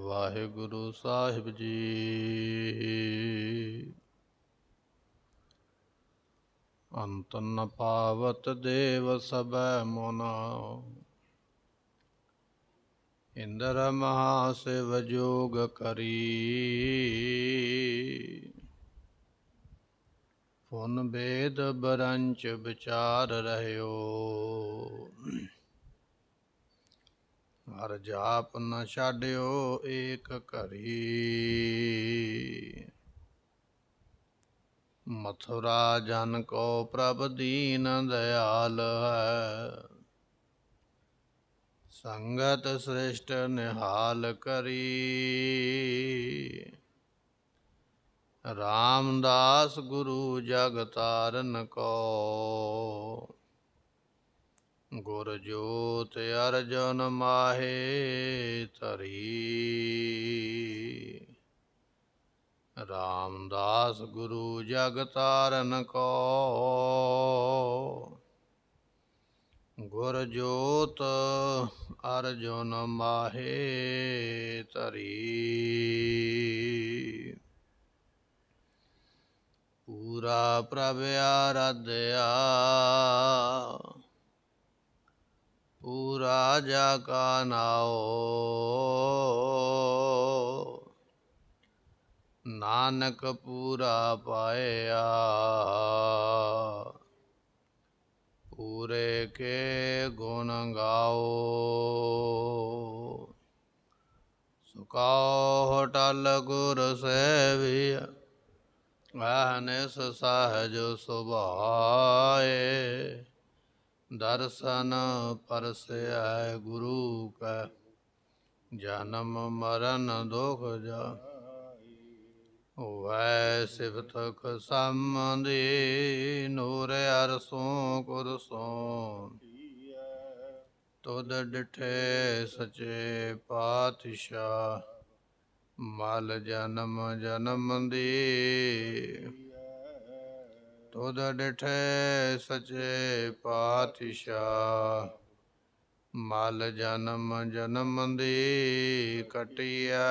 वाहिगुरु साहिब जी। अंत न पावत देव सबੈ मुना, इंद्र महाशिव जोग करी। पुन बेद बरंच विचार रहयो, हर जाप न छाड्यो एक घरी। मथुरा जन को प्रभ दीन दयाल है, संगत श्रेष्ठ निहाल करी। रामदास गुरु जग तारन को, गुर जोत अर्जुन माहे धरी। रामदास गुरु जग तारन को, गुर जोत अर्जुन माहे धरी। पूरा प्रभ आराध्या, पूरा जाका नाओ। नानक पूरा पाया, पूरे के गुण गाओ। सुकाओ होटल गुर सेविया, अहनिस सहज सुभाए। दर्शन परसै गुरु का, जन्म मरण दुख जा। वै सिफतक संबंधी, नूर अरसों कुरसों। तुद डिठे सचे पातशाह, मल जन्म जन्म दी। तुद डिठे सचे पातशाह, मल जन्म जन्म दी कटिया।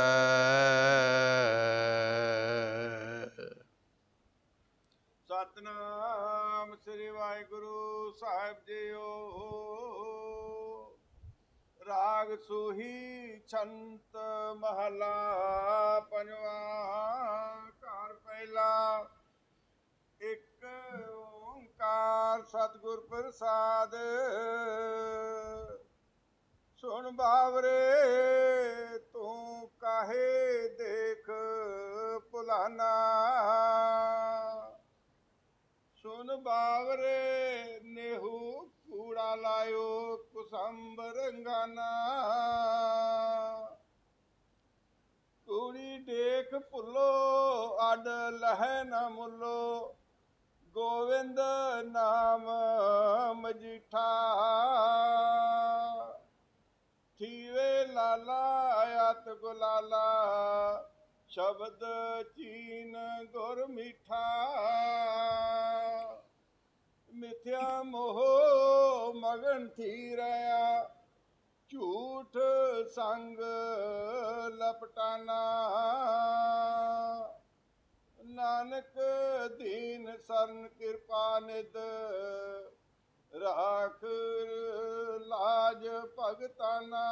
सतनाम श्री वाहिगुरु साहिब जीओ। राग सूही छंत महला पंजवा। कार पहला एक ओंकार सतगुर प्रसाद। सुन बावरे तू काहे देख पुलाना। सुन बावरे नेहू कूड़ा लायो कुसंब रंगाना। कूड़ी देख पुलो अड लह न मुलो। गोविंद नाम मजीठा। थीवे लाला आयत गुलाला। शब्द चीन गुर मीठा। मिथ्या मोह मगन थी रहा, झूठ संग लपटाना। नानक दीन सरन कृपा निध, राख लाज भगताना।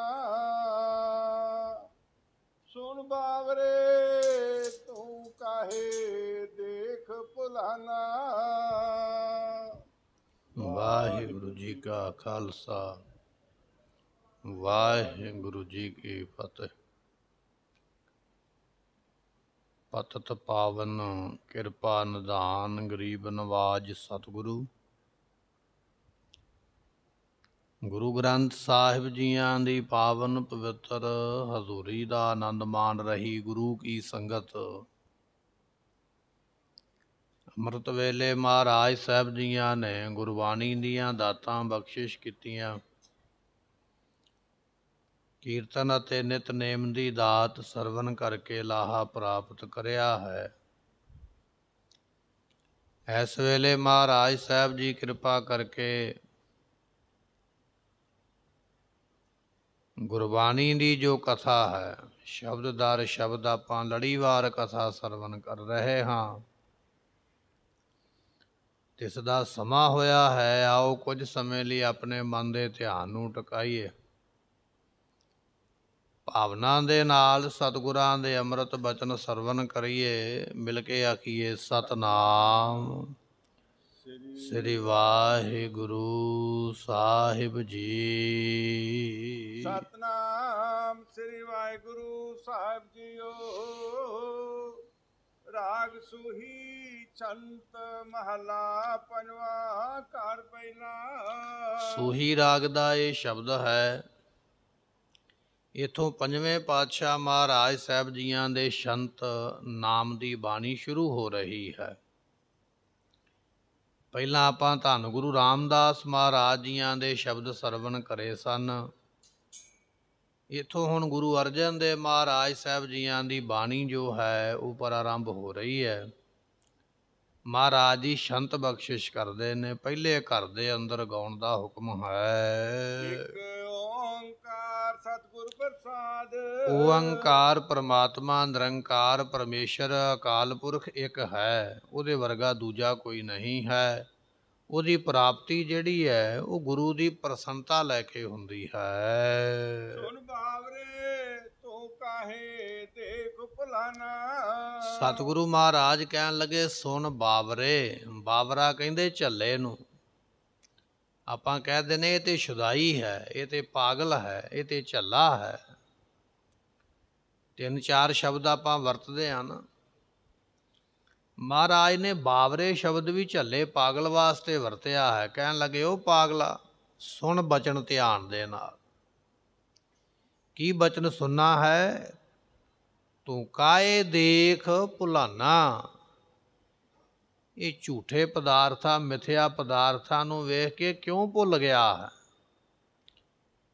सुन बावरे तू काहे देख पुलाना। वाहिगुरु जी का खालसा, वाहिगुरु जी की फतेह। पतत पावन किरपा निधान, गरीब नवाज सतगुरु। गुरु ग्रंथ साहिब जीआं दी पावन पवित्र हजूरी दा आनंद मान रही गुरु की संगत। ਅੰਮ੍ਰਿਤ ਵੇਲੇ ਮਹਾਰਾਜ ਸਾਹਿਬ ਜੀਆਂ ਨੇ ਗੁਰਬਾਣੀ ਦੀਆਂ ਦਾਤਾਂ ਬਖਸ਼ਿਸ਼ ਕੀਤੀਆਂ। ਕੀਰਤਨ ਅਤੇ ਨਿਤਨੇਮ ਦੀ ਦਾਤ ਸਰਵਨ ਕਰਕੇ ਲਾਹਾ ਪ੍ਰਾਪਤ ਕਰਿਆ ਹੈ। ਇਸ ਵੇਲੇ ਮਹਾਰਾਜ ਸਾਹਿਬ ਜੀ ਕਿਰਪਾ ਕਰਕੇ ਗੁਰਬਾਣੀ ਦੀ ਜੋ ਕਥਾ ਹੈ, ਸ਼ਬਦ ਦਰ ਸ਼ਬਦ ਆਪਾਂ ਲੜੀਵਾਰ ਕਥਾ ਸਰਵਣ ਕਰ ਰਹੇ ਹਾਂ। ਤਿਸ ਦਾ ਸਮਾਂ ਹੋਇਆ ਹੈ, ਆਓ ਕੁਝ ਸਮੇਂ ਲਈ ਆਪਣੇ ਮਨ ਦੇ ਧਿਆਨ ਨੂੰ ਟਿਕਾਈਏ। ਭਾਵਨਾ ਦੇ ਨਾਲ ਸਤਿਗੁਰਾਂ ਦੇ ਅੰਮ੍ਰਿਤ ਬਚਨ ਸਰਵਣ ਕਰੀਏ। ਮਿਲ ਕੇ ਆਖੀਏ ਸਤਿਨਾਮ ਸ੍ਰੀ ਵਾਹਿਗੁਰੂ ਸਾਹਿਬ ਜੀ। ਸਤਨਾਮ ਸ੍ਰੀ ਵਾਹਿਗੁਰੂ ਸਾਹਿਬ ਜੀਓ। ਰਾਗ ਸੂਹੀ ਛੰਤ ਮਹਲਾ ਪੰਜਵਾ ਘਰ ਪਹਿਲਾ। ਸੂਹੀ ਰਾਗ ਦਾ ਇਹ ਸ਼ਬਦ ਹੈ। ਇੱਥੋਂ ਪੰਜਵੇਂ ਪਾਤਸ਼ਾਹ ਮਹਾਰਾਜ ਸਾਹਿਬ ਜੀਆਂ ਦੇ ਸ਼ੰਤ ਨਾਮ ਦੀ ਬਾਣੀ ਸ਼ੁਰੂ ਹੋ ਰਹੀ ਹੈ। ਪਹਿਲਾਂ ਆਪਾਂ ਧੰਨ ਗੁਰੂ ਰਾਮਦਾਸ ਮਹਾਰਾਜ ਜੀਆਂ ਦੇ ਸ਼ਬਦ ਸਰਵਣ ਕਰੇ ਸਨ। ਇੱਥੋਂ ਹੁਣ ਗੁਰੂ ਅਰਜਨ ਦੇਵ ਮਹਾਰਾਜ ਸਾਹਿਬ ਜੀਆਂ ਦੀ ਬਾਣੀ ਜੋ ਹੈ ਉਹ ਪ੍ਰਾਰੰਭ ਹੋ ਰਹੀ ਹੈ। ਮਹਾਰਾਜ ਜੀ ਸ਼ੰਤ ਬਖਸ਼ਿਸ਼ ਕਰਦੇ ਨੇ। ਪਹਿਲੇ ਘਰ ਦੇ ਅੰਦਰ ਗਾਉਣ ਦਾ ਹੁਕਮ ਹੈ। ਇੱਕ ਓੰਕਾਰ ਸਤਿਗੁਰ ਪ੍ਰਸਾਦ। ਓੰਕਾਰ ਪਰਮਾਤਮਾ ਨਿਰੰਕਾਰ ਪਰਮੇਸ਼ਰ ਅਕਾਲ ਪੁਰਖ ਇੱਕ ਹੈ। ਉਹਦੇ ਵਰਗਾ ਦੂਜਾ ਕੋਈ ਨਹੀਂ ਹੈ। ਉਹਦੀ ਪ੍ਰਾਪਤੀ ਜਿਹੜੀ ਹੈ ਉਹ ਗੁਰੂ ਦੀ ਪ੍ਰਸੰਨਤਾ ਲੈ ਕੇ ਹੁੰਦੀ ਹੈ। ਸੁਣ ਬਾਵਰੇ ਤੂੰ ਕਾਹੇ ਦੇਖ ਭੁਲਾਨਾ। ਸਤਿਗੁਰੂ ਮਹਾਰਾਜ ਕਹਿਣ ਲੱਗੇ ਸੁਣ ਬਾਵਰੇ। ਬਾਵਰਾ ਕਹਿੰਦੇ ਝੱਲੇ ਨੂੰ। ਆਪਾਂ ਕਹਿ ਦਿੰਦੇ ਇਹ ਤੇ ਸ਼ੁਦਾਈ ਹੈ, ਇਹ ਤੇ ਪਾਗਲ ਹੈ, ਇਹ ਤੇ ਝੱਲਾ ਹੈ। ਤਿੰਨ ਚਾਰ ਸ਼ਬਦ ਆਪਾਂ ਵਰਤਦੇ ਹਾਂ ਨਾ। ਮਹਾਰਾਜ ਨੇ ਬਾਵਰੇ ਸ਼ਬਦ ਵੀ ਝੱਲੇ ਪਾਗਲ ਵਾਸਤੇ ਵਰਤਿਆ ਹੈ। ਕਹਿਣ ਲੱਗੇ ਉਹ ਪਾਗਲਾ ਸੁਣ ਬਚਨ ਧਿਆਨ ਦੇ ਨਾਲ। ਕੀ ਬਚਨ ਸੁਣਨਾ ਹੈ? ਤੂੰ ਕਾਏ ਦੇਖ ਭੁਲਾਨਾ। ਇਹ ਝੂਠੇ ਪਦਾਰਥਾਂ ਮਿਥਿਆ ਪਦਾਰਥਾਂ ਨੂੰ ਵੇਖ ਕੇ ਕਿਉਂ ਭੁੱਲ ਗਿਆ ਹੈ?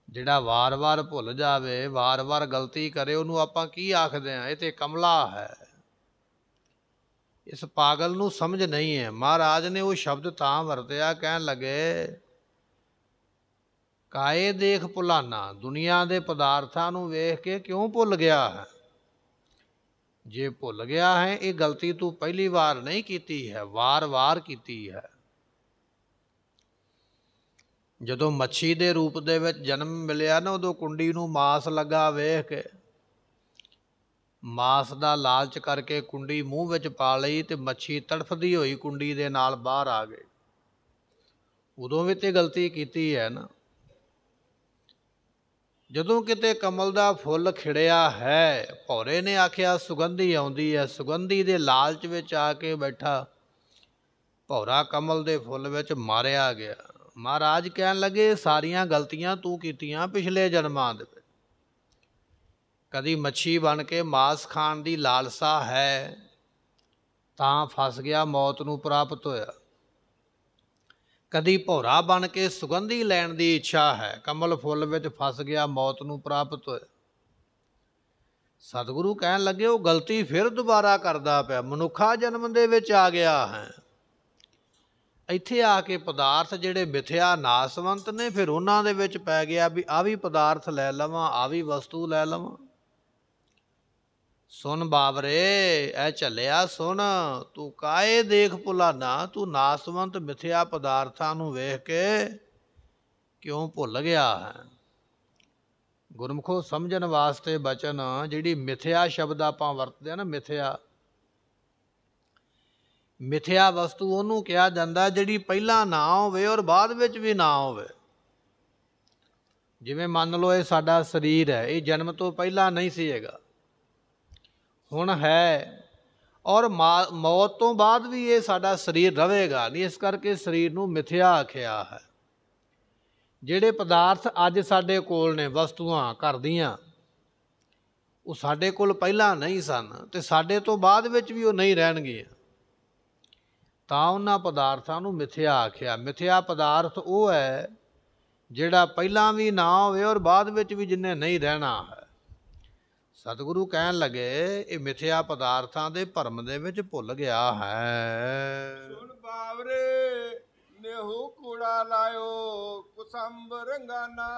ਜਿਹੜਾ ਵਾਰ-ਵਾਰ ਭੁੱਲ ਜਾਵੇ, ਵਾਰ-ਵਾਰ ਗਲਤੀ ਕਰੇ, ਉਹਨੂੰ ਆਪਾਂ ਕੀ ਆਖਦੇ ਹਾਂ? ਇਹ ਤੇ ਕਮਲਾ ਹੈ। ਇਸ ਪਾਗਲ ਨੂੰ ਸਮਝ ਨਹੀਂ ਹੈ। ਮਹਾਰਾਜ ਨੇ ਉਹ ਸ਼ਬਦ ਤਾਂ ਵਰਤਿਆ। ਕਹਿਣ ਲੱਗੇ ਕਾਏ ਦੇਖ ਭੁਲਾਨਾ। ਦੁਨੀਆ ਦੇ ਪਦਾਰਥਾਂ ਨੂੰ ਵੇਖ ਕੇ ਕਿਉਂ ਭੁੱਲ ਗਿਆ ਹੈ? ਜੇ ਭੁੱਲ ਗਿਆ ਹੈ, ਇਹ ਗਲਤੀ ਤੂੰ ਪਹਿਲੀ ਵਾਰ ਨਹੀਂ ਕੀਤੀ ਹੈ, ਵਾਰ-ਵਾਰ ਕੀਤੀ ਹੈ। ਜਦੋਂ ਮੱਛੀ ਦੇ ਰੂਪ ਦੇ ਵਿੱਚ ਜਨਮ ਮਿਲਿਆ ਨਾ, ਉਦੋਂ ਕੁੰਡੀ ਨੂੰ ਮਾਸ ਲੱਗਾ ਵੇਖ ਕੇ ਮਾਸ ਦਾ ਲਾਲਚ ਕਰਕੇ ਕੁੰਡੀ ਮੂੰਹ ਵਿੱਚ ਪਾ ਲਈ ਤੇ ਮੱਛੀ ਤੜਫਦੀ ਹੋਈ ਕੁੰਡੀ ਦੇ ਨਾਲ ਬਾਹਰ ਆ ਗਈ। ਉਦੋਂ ਵੀ ਤੇ ਗਲਤੀ ਕੀਤੀ ਹੈ ਨਾ। ਜਦੋਂ ਕਿਤੇ ਕਮਲ ਦਾ ਫੁੱਲ ਖਿੜਿਆ ਹੈ, ਭੌਰੇ ਨੇ ਆਖਿਆ ਸੁਗੰਧੀ ਆਉਂਦੀ ਹੈ। ਸੁਗੰਧੀ ਦੇ ਲਾਲਚ ਵਿੱਚ ਆ ਕੇ ਬੈਠਾ ਭੌਰਾ ਕਮਲ ਦੇ ਫੁੱਲ ਵਿੱਚ ਮਾਰਿਆ ਗਿਆ। ਮਹਾਰਾਜ ਕਹਿਣ ਲੱਗੇ ਸਾਰੀਆਂ ਗਲਤੀਆਂ ਤੂੰ ਕੀਤੀਆਂ ਪਿਛਲੇ ਜਨਮਾਂ ਦੇ ਵਿੱਚ। ਕਦੀ ਮੱਛੀ ਬਣ ਕੇ ਮਾਸ ਖਾਣ ਦੀ ਲਾਲਸਾ ਹੈ ਤਾਂ ਫਸ ਗਿਆ, ਮੌਤ ਨੂੰ ਪ੍ਰਾਪਤ ਹੋਇਆ। ਕਦੀ ਭੌਰਾ ਬਣ ਕੇ ਸੁਗੰਧੀ ਲੈਣ ਦੀ ਇੱਛਾ ਹੈ, ਕਮਲ ਫੁੱਲ ਵਿੱਚ ਫਸ ਗਿਆ, ਮੌਤ ਨੂੰ ਪ੍ਰਾਪਤ ਹੋਇਆ। ਸਤਿਗੁਰੂ ਕਹਿਣ ਲੱਗੇ ਉਹ ਗਲਤੀ ਫਿਰ ਦੁਬਾਰਾ ਕਰਦਾ ਪਿਆ, ਮਨੁੱਖਾ ਜਨਮ ਦੇ ਵਿੱਚ ਆ ਗਿਆ ਹੈ। ਇੱਥੇ ਆ ਕੇ ਪਦਾਰਥ ਜਿਹੜੇ ਮਿਥਿਆ ਨਾਸਵੰਤ ਨੇ, ਫਿਰ ਉਹਨਾਂ ਦੇ ਵਿੱਚ ਪੈ ਗਿਆ ਵੀ ਆਹ ਵੀ ਪਦਾਰਥ ਲੈ ਲਵਾਂ, ਆਹ ਵੀ ਵਸਤੂ ਲੈ ਲਵਾਂ। ਸੁਣ ਬਾਬਰੇ ਐ ਝੱਲਿਆ ਸੁਣ, ਤੂੰ ਕਾਏ ਦੇਖ ਭੁਲਾਨਾ। ਤੂੰ ਨਾਸਵੰਤ ਮਿਥਿਆ ਪਦਾਰਥਾਂ ਨੂੰ ਵੇਖ ਕੇ ਕਿਉਂ ਭੁੱਲ ਗਿਆ ਹੈ? ਗੁਰਮੁਖੋ ਸਮਝਣ ਵਾਸਤੇ ਬਚਨ, ਜਿਹੜੀ ਮਿਥਿਆ ਸ਼ਬਦ ਆਪਾਂ ਵਰਤਦੇ ਹਾਂ ਨਾ, ਮਿਥਿਆ ਵਸਤੂ ਉਹਨੂੰ ਕਿਹਾ ਜਾਂਦਾ ਜਿਹੜੀ ਪਹਿਲਾਂ ਨਾ ਹੋਵੇ ਔਰ ਬਾਅਦ ਵਿੱਚ ਵੀ ਨਾ ਹੋਵੇ। ਜਿਵੇਂ ਮੰਨ ਲਓ ਇਹ ਸਾਡਾ ਸਰੀਰ ਹੈ, ਇਹ ਜਨਮ ਤੋਂ ਪਹਿਲਾਂ ਨਹੀਂ ਸੀ ਹੈਗਾ, ਹੁਣ ਹੈ, ਔਰ ਮੌਤ ਤੋਂ ਬਾਅਦ ਵੀ ਇਹ ਸਾਡਾ ਸਰੀਰ ਰਹੇਗਾ ਨਹੀਂ। ਇਸ ਕਰਕੇ ਸਰੀਰ ਨੂੰ ਮਿਥਿਆ ਆਖਿਆ ਹੈ। ਜਿਹੜੇ ਪਦਾਰਥ ਅੱਜ ਸਾਡੇ ਕੋਲ ਨੇ, ਵਸਤੂਆਂ ਘਰ ਦੀਆਂ, ਉਹ ਸਾਡੇ ਕੋਲ ਪਹਿਲਾਂ ਨਹੀਂ ਸਨ ਤੇ ਸਾਡੇ ਤੋਂ ਬਾਅਦ ਵਿੱਚ ਵੀ ਉਹ ਨਹੀਂ ਰਹਿਣਗੀਆਂ, ਤਾਂ ਉਹਨਾਂ ਪਦਾਰਥਾਂ ਨੂੰ ਮਿਥਿਆ ਆਖਿਆ। ਮਿਥਿਆ ਪਦਾਰਥ ਉਹ ਹੈ ਜਿਹੜਾ ਪਹਿਲਾਂ ਵੀ ਨਾ ਹੋਵੇ ਔਰ ਬਾਅਦ ਵਿੱਚ ਵੀ ਜਿਹਨੇ ਨਹੀਂ ਰਹਿਣਾ ਹੈ। ਸਤਿਗੁਰੂ ਕਹਿਣ ਲੱਗੇ ਇਹ ਮਿਥਿਆ ਪਦਾਰਥਾਂ ਦੇ ਭਰਮ ਦੇ ਵਿੱਚ ਭੁੱਲ ਗਿਆ ਹੈ। ਸੁਣ ਬਾਵਰੇ ਇਹੋ ਕੂੜਾ ਲਾਇਓ ਕੁਸੰਬ ਰੰਗਾਨਾ।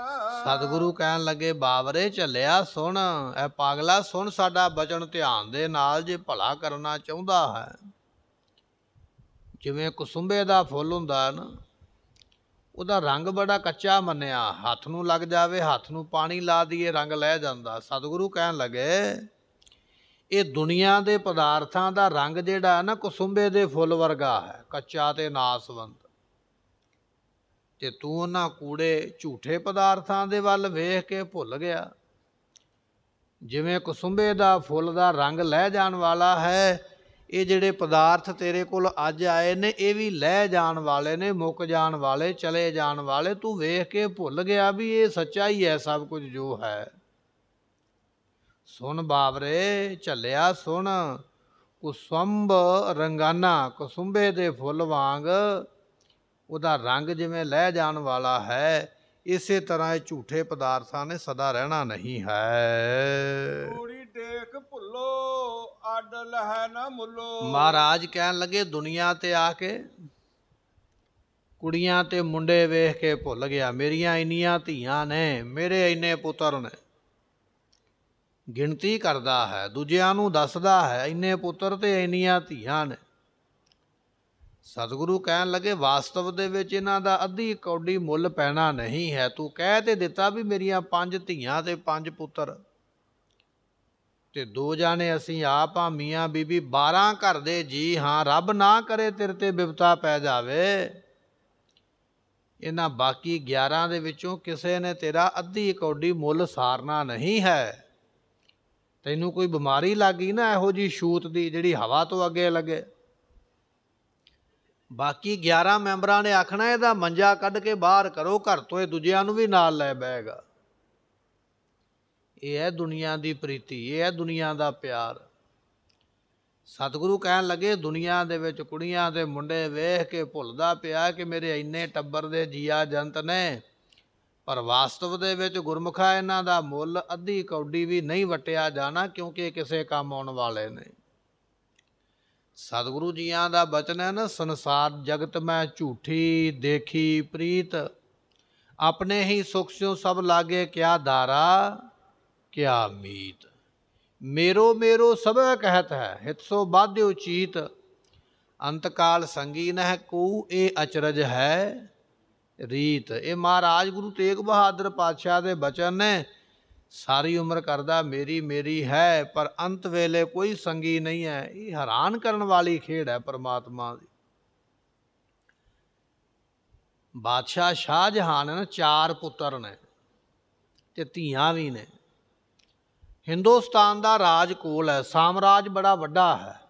ਸਤਿਗੁਰੂ ਕਹਿਣ ਲੱਗੇ ਬਾਬਰੇ ਝੱਲਿਆ ਸੁਣ, ਇਹ ਪਾਗਲਾ ਸੁਣ ਸਾਡਾ ਬਚਨ ਧਿਆਨ ਦੇ ਨਾਲ, ਜੇ ਭਲਾ ਕਰਨਾ ਚਾਹੁੰਦਾ ਹੈ। ਜਿਵੇਂ ਕੁਸੁੰਬੇ ਦਾ ਫੁੱਲ ਹੁੰਦਾ ਨਾ, ਉਹਦਾ ਰੰਗ ਬੜਾ ਕੱਚਾ ਮੰਨਿਆ, ਹੱਥ ਨੂੰ ਲੱਗ ਜਾਵੇ, ਹੱਥ ਨੂੰ ਪਾਣੀ ਲਾ ਦਈਏ ਰੰਗ ਲੈ ਜਾਂਦਾ। ਸਤਿਗੁਰੂ ਕਹਿਣ ਲੱਗੇ ਇਹ ਦੁਨੀਆ ਦੇ ਪਦਾਰਥਾਂ ਦਾ ਰੰਗ ਜਿਹੜਾ ਨਾ ਕੁਸੁੰਬੇ ਦੇ ਫੁੱਲ ਵਰਗਾ ਹੈ, ਕੱਚਾ ਤੇ ਨਾਸਵੰਤ। ਤੇ ਤੂੰ ਉਹਨਾਂ ਕੂੜੇ ਝੂਠੇ ਪਦਾਰਥਾਂ ਦੇ ਵੱਲ ਵੇਖ ਕੇ ਭੁੱਲ ਗਿਆ। ਜਿਵੇਂ ਕੁਸੁੰਬੇ ਦਾ ਫੁੱਲ ਦਾ ਰੰਗ ਲੈ ਜਾਣ ਵਾਲਾ ਹੈ, ਇਹ ਜਿਹੜੇ ਪਦਾਰਥ ਤੇਰੇ ਕੋਲ ਅੱਜ ਆਏ ਨੇ ਇਹ ਵੀ ਲੈ ਜਾਣ ਵਾਲੇ ਨੇ, ਮੁੱਕ ਜਾਣ ਵਾਲੇ, ਚਲੇ ਜਾਣ ਵਾਲੇ। ਤੂੰ ਵੇਖ ਕੇ ਭੁੱਲ ਗਿਆ ਵੀ ਇਹ ਸੱਚਾ ਹੀ ਹੈ ਸਭ ਕੁਝ ਜੋ ਹੈ। ਸੁਣ ਬਾਬਰੇ ਝੱਲਿਆ ਸੁਣ, ਕੁਸੁੰਬ ਰੰਗਾਨਾ, ਕੁਸੁੰਬੇ ਦੇ ਫੁੱਲ ਵਾਂਗ ਉਹਦਾ ਰੰਗ ਜਿਵੇਂ ਲੈ ਜਾਣ ਵਾਲਾ ਹੈ, ਇਸੇ ਤਰ੍ਹਾਂ ਇਹ ਝੂਠੇ ਪਦਾਰਥਾਂ ਨੇ ਸਦਾ ਰਹਿਣਾ ਨਹੀਂ ਹੈ। ਕੂੜੀ ਦੇਖ ਭੁੱਲੋ ਅੱਡ ਲਹੈ ਨਾ ਮੁੱਲੋ। ਮਹਾਰਾਜ ਕਹਿਣ ਲੱਗੇ ਦੁਨੀਆ ਤੇ ਆ ਕੇ ਕੁੜੀਆਂ ਤੇ ਮੁੰਡੇ ਵੇਖ ਕੇ ਭੁੱਲ ਗਿਆ। ਮੇਰੀਆਂ ਇੰਨੀਆਂ ਧੀਆਂ ਨੇ, ਮੇਰੇ ਇੰਨੇ ਪੁੱਤਰ ਨੇ, ਗਿਣਤੀ ਕਰਦਾ ਹੈ, ਦੂਜਿਆਂ ਨੂੰ ਦੱਸਦਾ ਹੈ ਇੰਨੇ ਪੁੱਤਰ ਤੇ ਇੰਨੀਆਂ ਧੀਆਂ ਨੇ। ਸਤਿਗੁਰੂ ਕਹਿਣ ਲੱਗੇ ਵਾਸਤਵ ਦੇ ਵਿੱਚ ਇਹਨਾਂ ਦਾ ਅੱਧੀ ਕੌਡੀ ਮੁੱਲ ਪੈਣਾ ਨਹੀਂ ਹੈ। ਤੂੰ ਕਹਿ ਤੇ ਦਿੱਤਾ ਵੀ ਮੇਰੀਆਂ 5 ਧੀਆਂ ਤੇ 5 ਪੁੱਤਰ, ਤੇ 2 ਜਾਣੇ ਅਸੀਂ ਆਪ ਆ, ਮੀਆਂ ਬੀਬੀ 12 ਘਰ ਦੇ ਜੀ ਹਾਂ। ਰੱਬ ਨਾ ਕਰੇ ਤੇਰੇ ਤੇ ਬਿਪਤਾ ਪੈ ਜਾਵੇ, ਇਹਨਾਂ ਬਾਕੀ 11 ਦੇ ਵਿੱਚੋਂ ਕਿਸੇ ਨੇ ਤੇਰਾ ਅੱਧੀ ਕੌਡੀ ਮੁੱਲ ਸਾਰਨਾ ਨਹੀਂ ਹੈ। ਤੈਨੂੰ ਕੋਈ ਬਿਮਾਰੀ ਲੱਗ ਗਈ ਨਾ ਇਹੋ ਜਿਹੀ ਛੂਤ ਦੀ ਜਿਹੜੀ ਹਵਾ ਤੋਂ ਅੱਗੇ ਲੱਗੇ, ਬਾਕੀ 11 ਮੈਂਬਰਾਂ ਨੇ ਆਖਣਾ ਇਹਦਾ ਮੰਜਾ ਕੱਢ ਕੇ ਬਾਹਰ ਕਰੋ ਘਰ ਤੋਂ, ਇਹ ਦੂਜਿਆਂ ਨੂੰ ਵੀ ਨਾਲ ਲੈ ਬਹਿਗਾ। ਇਹ ਹੈ ਦੁਨੀਆ ਦੀ ਪ੍ਰੀਤੀ, ਇਹ ਹੈ ਦੁਨੀਆ ਦਾ ਪਿਆਰ। ਸਤਿਗੁਰੂ ਕਹਿਣ ਲੱਗੇ ਦੁਨੀਆ ਦੇ ਵਿੱਚ ਕੁੜੀਆਂ ਦੇ ਮੁੰਡੇ ਵੇਖ ਕੇ ਭੁੱਲਦਾ ਪਿਆ ਕਿ ਮੇਰੇ ਇੰਨੇ ਟੱਬਰ ਦੇ ਜੀਆ ਜੰਤ ਨੇ, ਪਰ ਵਾਸਤਵ ਦੇ ਵਿੱਚ ਗੁਰਮੁਖਾ ਇਹਨਾਂ ਦਾ ਮੁੱਲ ਅੱਧੀ ਕੌਡੀ ਵੀ ਨਹੀਂ ਵਟਿਆ ਜਾਣਾ, ਕਿਉਂਕਿ ਇਹ ਕਿਸੇ ਕੰਮ ਆਉਣ ਵਾਲੇ ਨੇ। ਸਤਿਗੁਰੂ ਜੀਆਂ ਦਾ ਬਚਨ ਹੈ ਨਾ, ਸੰਸਾਰ ਜਗਤ ਮੈਂ ਝੂਠੀ ਦੇਖੀ ਪ੍ਰੀਤ, ਆਪਣੇ ਹੀ ਸੁਖ ਸਿਉ ਸਭ ਲਾਗੇ ਕਿਆ ਧਾਰਾ ਕਿਆ ਮੀਤ। ਮੇਰੋ ਮੇਰੋ ਸਭੈ ਕਹਿਤ ਹੈ, ਹਿਤ ਸੋ ਬਾਧਿਓ ਚੀਤ, ਅੰਤਕਾਲ ਸੰਗੀ ਨਹਿ ਕੋ ਇਹ ਅਚਰਜ ਹੈ ਰੀਤ। ਇਹ ਮਹਾਰਾਜ ਗੁਰੂ ਤੇਗ ਬਹਾਦਰ ਪਾਤਸ਼ਾਹ ਦੇ ਬਚਨ ਨੇ। ਸਾਰੀ ਉਮਰ ਕਰਦਾ ਮੇਰੀ ਮੇਰੀ ਹੈ, ਪਰ ਅੰਤ ਵੇਲੇ ਕੋਈ ਸੰਗੀ ਨਹੀਂ ਹੈ। ਇਹ ਹੈਰਾਨ ਕਰਨ ਵਾਲੀ ਖੇਡ ਹੈ ਪਰਮਾਤਮਾ ਦੀ। ਬਾਦਸ਼ਾਹ ਸ਼ਾਹਜਹਾਨ ਨੇ 4 ਪੁੱਤਰ ਨੇ ਤੇ ਧੀਆਂ ਵੀ ਨੇ। ਹਿੰਦੁਸਤਾਨ ਦਾ ਰਾਜ ਕੋਲ ਹੈ, ਸਾਮਰਾਜ ਬੜਾ ਵੱਡਾ ਹੈ,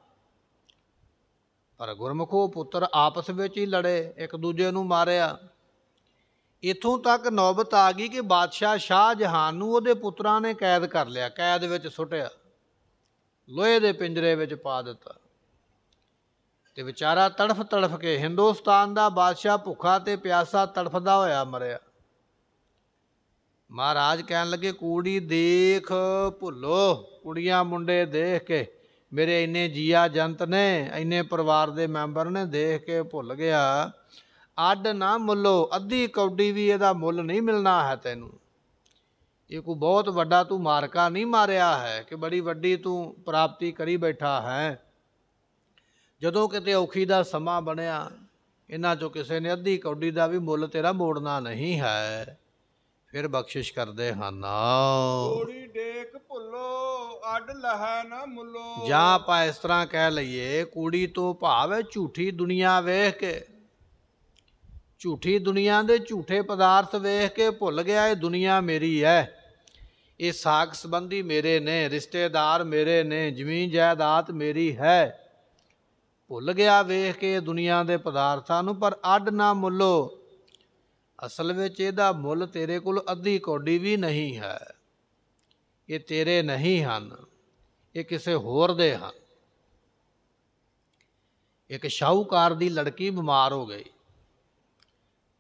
ਪਰ ਗੁਰਮੁਖੋ ਪੁੱਤਰ ਆਪਸ ਵਿੱਚ ਹੀ ਲੜੇ, ਇੱਕ ਦੂਜੇ ਨੂੰ ਮਾਰਿਆ। ਇੱਥੋਂ ਤੱਕ ਨੌਬਤ ਆ ਗਈ ਕਿ ਬਾਦਸ਼ਾਹ ਸ਼ਾਹਜਹਾਨ ਨੂੰ ਉਹਦੇ ਪੁੱਤਰਾਂ ਨੇ ਕੈਦ ਕਰ ਲਿਆ, ਕੈਦ ਵਿੱਚ ਸੁੱਟਿਆ, ਲੋਹੇ ਦੇ ਪਿੰਜਰੇ ਵਿੱਚ ਪਾ ਦਿੱਤਾ, ਤੇ ਵਿਚਾਰਾ ਤੜਫ ਤੜਫ ਕੇ ਹਿੰਦੁਸਤਾਨ ਦਾ ਬਾਦਸ਼ਾਹ ਭੁੱਖਾ ਤੇ ਪਿਆਸਾ ਤੜਫਦਾ ਹੋਇਆ ਮਰਿਆ। ਮਹਾਰਾਜ ਕਹਿਣ ਲੱਗੇ ਕੂੜੀ ਦੇਖ ਭੁੱਲੋ, ਕੁੜੀਆਂ ਮੁੰਡੇ ਦੇਖ ਕੇ ਮੇਰੇ ਇੰਨੇ ਜੀਆ ਜੰਤ ਨੇ, ਇੰਨੇ ਪਰਿਵਾਰ ਦੇ ਮੈਂਬਰ ਨੇ, ਦੇਖ ਕੇ ਭੁੱਲ ਗਿਆ। ਅੱਡ ਨਾ ਮੁੱਲੋ, ਅੱਧੀ ਕੌਡੀ ਵੀ ਇਹਦਾ ਮੁੱਲ ਨਹੀਂ ਮਿਲਣਾ ਹੈ ਤੈਨੂੰ। ਇਹ ਕੋਈ ਬਹੁਤ ਵੱਡਾ ਤੂੰ ਮਾਰਕਾ ਨਹੀਂ ਮਾਰਿਆ ਹੈ ਕਿ ਬੜੀ ਵੱਡੀ ਤੂੰ ਪ੍ਰਾਪਤੀ ਕਰੀ ਬੈਠਾ ਹੈ। ਜਦੋਂ ਕਿਤੇ ਔਖੀ ਦਾ ਸਮਾਂ ਬਣਿਆ, ਇਹਨਾਂ 'ਚੋਂ ਕਿਸੇ ਨੇ ਅੱਧੀ ਕੌਡੀ ਦਾ ਵੀ ਮੁੱਲ ਤੇਰਾ ਮੋੜਨਾ ਨਹੀਂ ਹੈ। ਫਿਰ ਬਖਸ਼ਿਸ਼ ਕਰਦੇ ਹਨ। ਕੂੜੀ ਦੇਖ ਭੁੱਲੋ ਅੱਡ ਲਹੈ ਨਾ ਮੁੱਲੋ। ਜਾਂ ਆਪਾਂ ਇਸ ਤਰ੍ਹਾਂ ਕਹਿ ਲਈਏ, ਕੂੜੀ ਤੋਂ ਭਾਵ ਹੈ ਝੂਠੀ ਦੁਨੀਆ ਵੇਖ ਕੇ, ਝੂਠੀ ਦੁਨੀਆ ਦੇ ਝੂਠੇ ਪਦਾਰਥ ਵੇਖ ਕੇ ਭੁੱਲ ਗਿਆ ਇਹ ਦੁਨੀਆ ਮੇਰੀ ਹੈ, ਇਹ ਸਾਕ ਸੰਬੰਧੀ ਮੇਰੇ ਨੇ, ਰਿਸ਼ਤੇਦਾਰ ਮੇਰੇ ਨੇ, ਜ਼ਮੀਨ ਜਾਇਦਾਦ ਮੇਰੀ ਹੈ। ਭੁੱਲ ਗਿਆ ਵੇਖ ਕੇ ਦੁਨੀਆ ਦੇ ਪਦਾਰਥਾਂ ਨੂੰ, ਪਰ ਅੱਡ ਨਾ ਮੁੱਲੋ। ਅਸਲ ਵਿੱਚ ਇਹਦਾ ਮੁੱਲ ਤੇਰੇ ਕੋਲ ਅੱਧੀ ਕੌਡੀ ਵੀ ਨਹੀਂ ਹੈ। ਇਹ ਤੇਰੇ ਨਹੀਂ ਹਨ, ਇਹ ਕਿਸੇ ਹੋਰ ਦੇ ਹਨ। ਇੱਕ ਸ਼ਾਹੂਕਾਰ ਦੀ ਲੜਕੀ ਬਿਮਾਰ ਹੋ ਗਈ।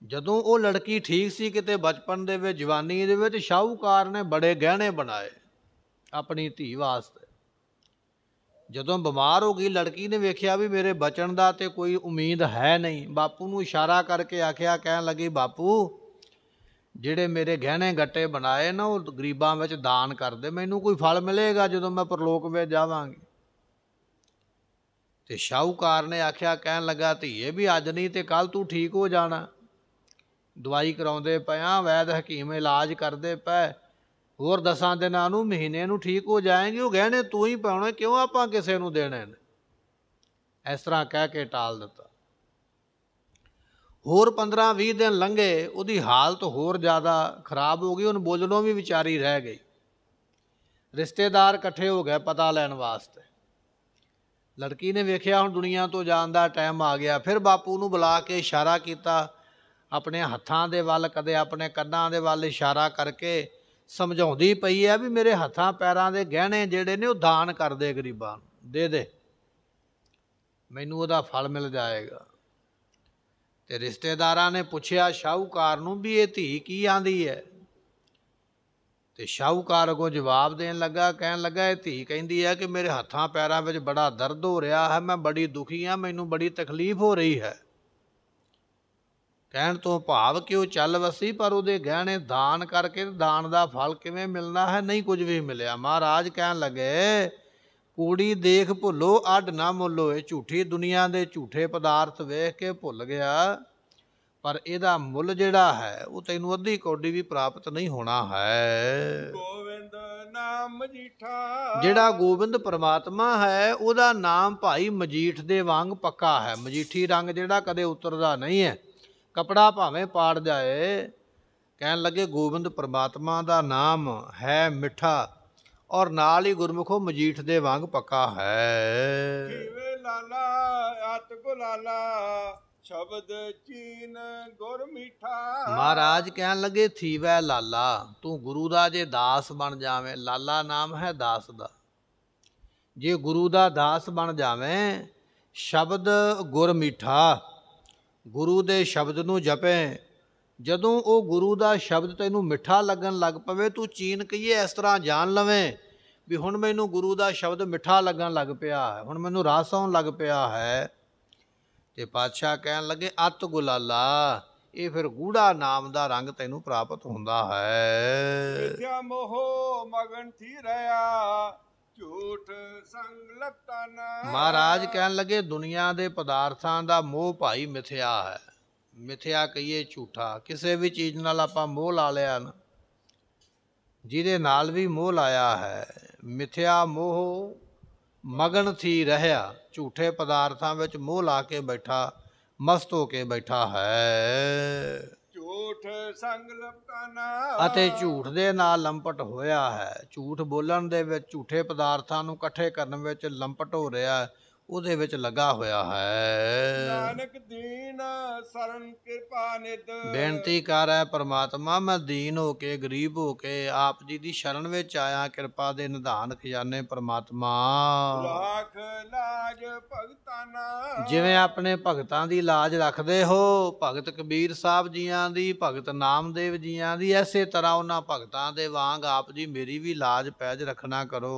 ਜਦੋਂ ਉਹ ਲੜਕੀ ਠੀਕ ਸੀ, ਕਿਤੇ ਬਚਪਨ ਦੇ ਵਿੱਚ, ਜਵਾਨੀ ਦੇ ਵਿੱਚ, ਸ਼ਾਹੂਕਾਰ ਨੇ ਬੜੇ ਗਹਿਣੇ ਬਣਾਏ ਆਪਣੀ ਧੀ ਵਾਸਤੇ। ਜਦੋਂ ਬਿਮਾਰ ਹੋ ਗਈ ਲੜਕੀ ਨੇ ਵੇਖਿਆ ਵੀ ਮੇਰੇ ਬਚਣ ਦਾ ਤੇ ਕੋਈ ਉਮੀਦ ਹੈ ਨਹੀਂ, ਬਾਪੂ ਨੂੰ ਇਸ਼ਾਰਾ ਕਰਕੇ ਆਖਿਆ, ਕਹਿਣ ਲੱਗੀ ਬਾਪੂ ਜਿਹੜੇ ਮੇਰੇ ਗਹਿਣੇ ਗੱਟੇ ਬਣਾਏ ਨਾ ਉਹ ਗਰੀਬਾਂ ਵਿੱਚ ਦਾਨ ਕਰ ਦੇ, ਮੈਨੂੰ ਕੋਈ ਫਲ ਮਿਲੇਗਾ ਜਦੋਂ ਮੈਂ ਪਰਲੋਕ ਵਿੱਚ ਜਾਵਾਂਗੀ। ਤੇ ਸ਼ਾਹੂਕਾਰ ਨੇ ਆਖਿਆ, ਕਹਿਣ ਲੱਗਾ ਧੀਏ ਵੀ ਅੱਜ ਨਹੀਂ ਤੇ ਕੱਲ ਤੂੰ ਠੀਕ ਹੋ ਜਾਣਾ, ਦਵਾਈ ਕਰਾਉਂਦੇ ਪਿਆ, ਵੈਦ ਹਕੀਮ ਇਲਾਜ ਕਰਦੇ ਪਏ, ਹੋਰ 10 ਦਿਨਾਂ ਨੂੰ ਮਹੀਨੇ ਨੂੰ ਠੀਕ ਹੋ ਜਾਏਗੀ, ਉਹ ਗਹਿਣੇ ਤੂੰ ਹੀ ਪਾਉਣੇ, ਕਿਉਂ ਆਪਾਂ ਕਿਸੇ ਨੂੰ ਦੇਣੇ ਨੇ। ਇਸ ਤਰ੍ਹਾਂ ਕਹਿ ਕੇ ਟਾਲ ਦਿੱਤਾ। ਹੋਰ 15-20 ਦਿਨ ਲੰਘੇ, ਉਹਦੀ ਹਾਲਤ ਹੋਰ ਜ਼ਿਆਦਾ ਖਰਾਬ ਹੋ ਗਈ, ਉਹਨੂੰ ਬੋਲਣੋਂ ਵੀ ਵਿਚਾਰੀ ਰਹਿ ਗਈ। ਰਿਸ਼ਤੇਦਾਰ ਇਕੱਠੇ ਹੋ ਗਏ ਪਤਾ ਲੈਣ ਵਾਸਤੇ। ਲੜਕੀ ਨੇ ਵੇਖਿਆ ਹੁਣ ਦੁਨੀਆ ਤੋਂ ਜਾਣ ਦਾ ਟਾਈਮ ਆ ਗਿਆ, ਫਿਰ ਬਾਪੂ ਨੂੰ ਬੁਲਾ ਕੇ ਇਸ਼ਾਰਾ ਕੀਤਾ ਆਪਣੇ ਹੱਥਾਂ ਦੇ ਵੱਲ, ਕਦੇ ਆਪਣੇ ਕੰਨਾਂ ਦੇ ਵੱਲ ਇਸ਼ਾਰਾ ਕਰਕੇ ਸਮਝਾਉਂਦੀ ਪਈ ਹੈ ਵੀ ਮੇਰੇ ਹੱਥਾਂ ਪੈਰਾਂ ਦੇ ਗਹਿਣੇ ਜਿਹੜੇ ਨੇ ਉਹ ਦਾਨ ਕਰ ਦੇ, ਗਰੀਬਾਂ ਨੂੰ ਦੇ ਦੇ, ਮੈਨੂੰ ਉਹਦਾ ਫਲ ਮਿਲ ਜਾਏਗਾ। ਤੇ ਰਿਸ਼ਤੇਦਾਰਾਂ ਨੇ ਪੁੱਛਿਆ ਸ਼ਾਹੂਕਾਰ ਨੂੰ ਵੀ ਇਹ ਧੀ ਕੀ ਆਂਦੀ ਹੈ, ਤੇ ਸ਼ਾਹੂਕਾਰ ਅੱਗੋਂ ਜਵਾਬ ਦੇਣ ਲੱਗਾ, ਕਹਿਣ ਲੱਗਾ ਇਹ ਧੀ ਕਹਿੰਦੀ ਹੈ ਕਿ ਮੇਰੇ ਹੱਥਾਂ ਪੈਰਾਂ ਵਿੱਚ ਬੜਾ ਦਰਦ ਹੋ ਰਿਹਾ ਹੈ, ਮੈਂ ਬੜੀ ਦੁਖੀ ਹਾਂ, ਮੈਨੂੰ ਬੜੀ ਤਕਲੀਫ ਹੋ ਰਹੀ ਹੈ। ਕਹਿਣ ਤੋਂ ਭਾਵ ਕਿ ਉਹ ਚੱਲ ਵਸੀ ਪਰ ਉਹਦੇ ਗਹਿਣੇ ਦਾਨ ਕਰਕੇ ਦਾਨ ਦਾ ਫਲ ਕਿਵੇਂ ਮਿਲਣਾ ਹੈ, ਨਹੀਂ ਕੁਝ ਵੀ ਮਿਲਿਆ। ਮਹਾਰਾਜ ਕਹਿਣ ਲੱਗੇ ਕੁੜੀ ਦੇਖ ਭੁੱਲੋ ਅੱਡ ਨਾ ਮੁੱਲੋ, ਇਹ ਝੂਠੀ ਦੁਨੀਆ ਦੇ ਝੂਠੇ ਪਦਾਰਥ ਵੇਖ ਕੇ ਭੁੱਲ ਗਿਆ, ਪਰ ਇਹਦਾ ਮੁੱਲ ਜਿਹੜਾ ਹੈ ਉਹ ਤੈਨੂੰ ਅੱਧੀ ਕੌਡੀ ਵੀ ਪ੍ਰਾਪਤ ਨਹੀਂ ਹੋਣਾ ਹੈ। ਗੋਬਿੰਦ ਨਾਮ ਮਜੀਠਾ, ਜਿਹੜਾ ਗੋਬਿੰਦ ਪਰਮਾਤਮਾ ਹੈ ਉਹਦਾ ਨਾਮ ਭਾਈ ਮਜੀਠ ਦੇ ਵਾਂਗ ਪੱਕਾ ਹੈ। ਮਜੀਠੀ ਰੰਗ ਜਿਹੜਾ ਕਦੇ ਉਤਰਦਾ ਨਹੀਂ ਹੈ, ਕਪੜਾ ਭਾਵੇਂ ਪਾੜ ਜਾਏ। ਕਹਿਣ ਲੱਗੇ ਗੋਬਿੰਦ ਪਰਮਾਤਮਾ ਦਾ ਨਾਮ ਹੈ ਮਿੱਠਾ, ਔਰ ਨਾਲ ਹੀ ਗੁਰਮੁਖੋ ਮਜੀਠ ਦੇ ਵਾਂਗ ਪੱਕਾ ਹੈ। ਜੀਵੇ ਲਾਲਾ ਅਤ ਗੁਲਾਲਾ, ਸ਼ਬਦ ਚੀਨ ਗੁਰ ਮੀਠਾ। ਮਹਾਰਾਜ ਕਹਿਣ ਲੱਗੇ ਥੀਵੈ ਲਾਲਾ, ਤੂੰ ਗੁਰੂ ਦਾ ਜੇ ਦਾਸ ਬਣ ਜਾਵੇਂ, ਲਾਲਾ ਨਾਮ ਹੈ ਦਾਸ ਦਾ, ਜੇ ਗੁਰੂ ਦਾ ਦਾਸ ਬਣ ਜਾਵੇਂ, ਸ਼ਬਦ ਗੁਰ ਮੀਠਾ, ਗੁਰੂ ਦੇ ਸ਼ਬਦ ਨੂੰ ਜਪੇ, ਜਦੋਂ ਉਹ ਗੁਰੂ ਦਾ ਸ਼ਬਦ ਤੈਨੂੰ ਮਿੱਠਾ ਲੱਗਣ ਲੱਗ ਪਵੇ, ਤੂੰ ਚੀਨ ਕਹੀਏ ਇਸ ਤਰ੍ਹਾਂ ਜਾਣ ਲਵੇਂ ਵੀ ਹੁਣ ਮੈਨੂੰ ਗੁਰੂ ਦਾ ਸ਼ਬਦ ਮਿੱਠਾ ਲੱਗਣ ਲੱਗ ਪਿਆ ਹੈ, ਹੁਣ ਮੈਨੂੰ ਰਸ ਆਉਣ ਲੱਗ ਪਿਆ ਹੈ। ਤੇ ਪਾਤਸ਼ਾਹ ਕਹਿਣ ਲੱਗੇ ਅਤ ਗੁਲਾਲਾ, ਇਹ ਫਿਰ ਗੂੜਾ ਨਾਮ ਦਾ ਰੰਗ ਤੈਨੂੰ ਪ੍ਰਾਪਤ ਹੁੰਦਾ ਹੈ। ਮਿਥਿਆ ਮੋਹ ਮਗਨ ਥੀ ਰਹਾ, ਝੂਠ ਸੰਗ ਲਤਾਨਾ। ਮਹਾਰਾਜ ਕਹਿਣ ਲੱਗੇ ਦੁਨੀਆ ਦੇ ਪਦਾਰਥਾਂ ਦਾ ਮੋਹ ਭਾਈ ਮਿਥਿਆ ਹੈ। ਮਿਥਿਆ ਕਹੀਏ ਝੂਠਾ, ਕਿਸੇ ਵੀ ਚੀਜ਼ ਨਾਲ ਆਪਾਂ ਮੋਹ ਲਾ ਲਿਆ ਨਾ, ਜਿਹਦੇ ਨਾਲ ਵੀ ਮੋਹ ਲਾਇਆ ਹੈ, ਮਿਥਿਆ ਮੋਹ ਮਗਨ ਥੀ ਰਹਿਆ, ਝੂਠੇ ਪਦਾਰਥਾਂ ਵਿੱਚ ਮੋਹ ਲਾ ਕੇ ਬੈਠਾ, ਮਸਤ ਹੋ ਕੇ ਬੈਠਾ ਹੈ। ਝੂਠ ਸੰਗ ਲਪਟਾਨਾ, ਅਤੇ ਝੂਠ ਦੇ ਨਾਲ ਲੰਪਟ ਹੋਇਆ ਹੈ। ਝੂਠ ਬੋਲਣ ਦੇ ਵਿੱਚ, ਝੂਠੇ ਪਦਾਰਥਾਂ ਨੂੰ ਇਕੱਠੇ ਕਰਨ ਵਿੱਚ ਲੰਪਟ ਹੋ ਰਿਹਾ, ਉਹਦੇ ਵਿੱਚ ਲੱਗਾ ਹੋਇਆ ਹੈ। ਨਾਨਕ ਦੀਨ ਸਰਨ ਕਿਰਪਾ ਨਿਧ, ਬੇਨਤੀ ਕਰ ਹੈ ਪ੍ਰਮਾਤਮਾ ਮੈਂ ਦੀਨ ਹੋ ਕੇ, ਗਰੀਬ ਹੋ ਕੇ ਆਪ ਜੀ ਦੀ ਸ਼ਰਨ ਵਿੱਚ ਆਇਆ, ਕਿਰਪਾ ਦੇ ਨਿਧਾਨ ਖਜ਼ਾਨੇ ਪ੍ਰਮਾਤਮਾ। ਲੱਖ ਲਾਜ ਭਗਤਾਨਾ, ਜਿਵੇਂ ਆਪਣੇ ਭਗਤਾਂ ਦੀ ਲਾਜ ਰੱਖਦੇ ਹੋ, ਭਗਤ ਕਬੀਰ ਸਾਹਿਬ ਜੀਆਂ ਦੀ, ਭਗਤ ਨਾਮਦੇਵ ਜੀਆਂ ਦੀ, ਐਸੇ ਤਰ੍ਹਾਂ ਉਹਨਾਂ ਭਗਤਾਂ ਦੇ ਵਾਂਗ ਆਪ ਜੀ ਮੇਰੀ ਵੀ ਲਾਜ ਪੈਜ ਰੱਖਣਾ ਕਰੋ।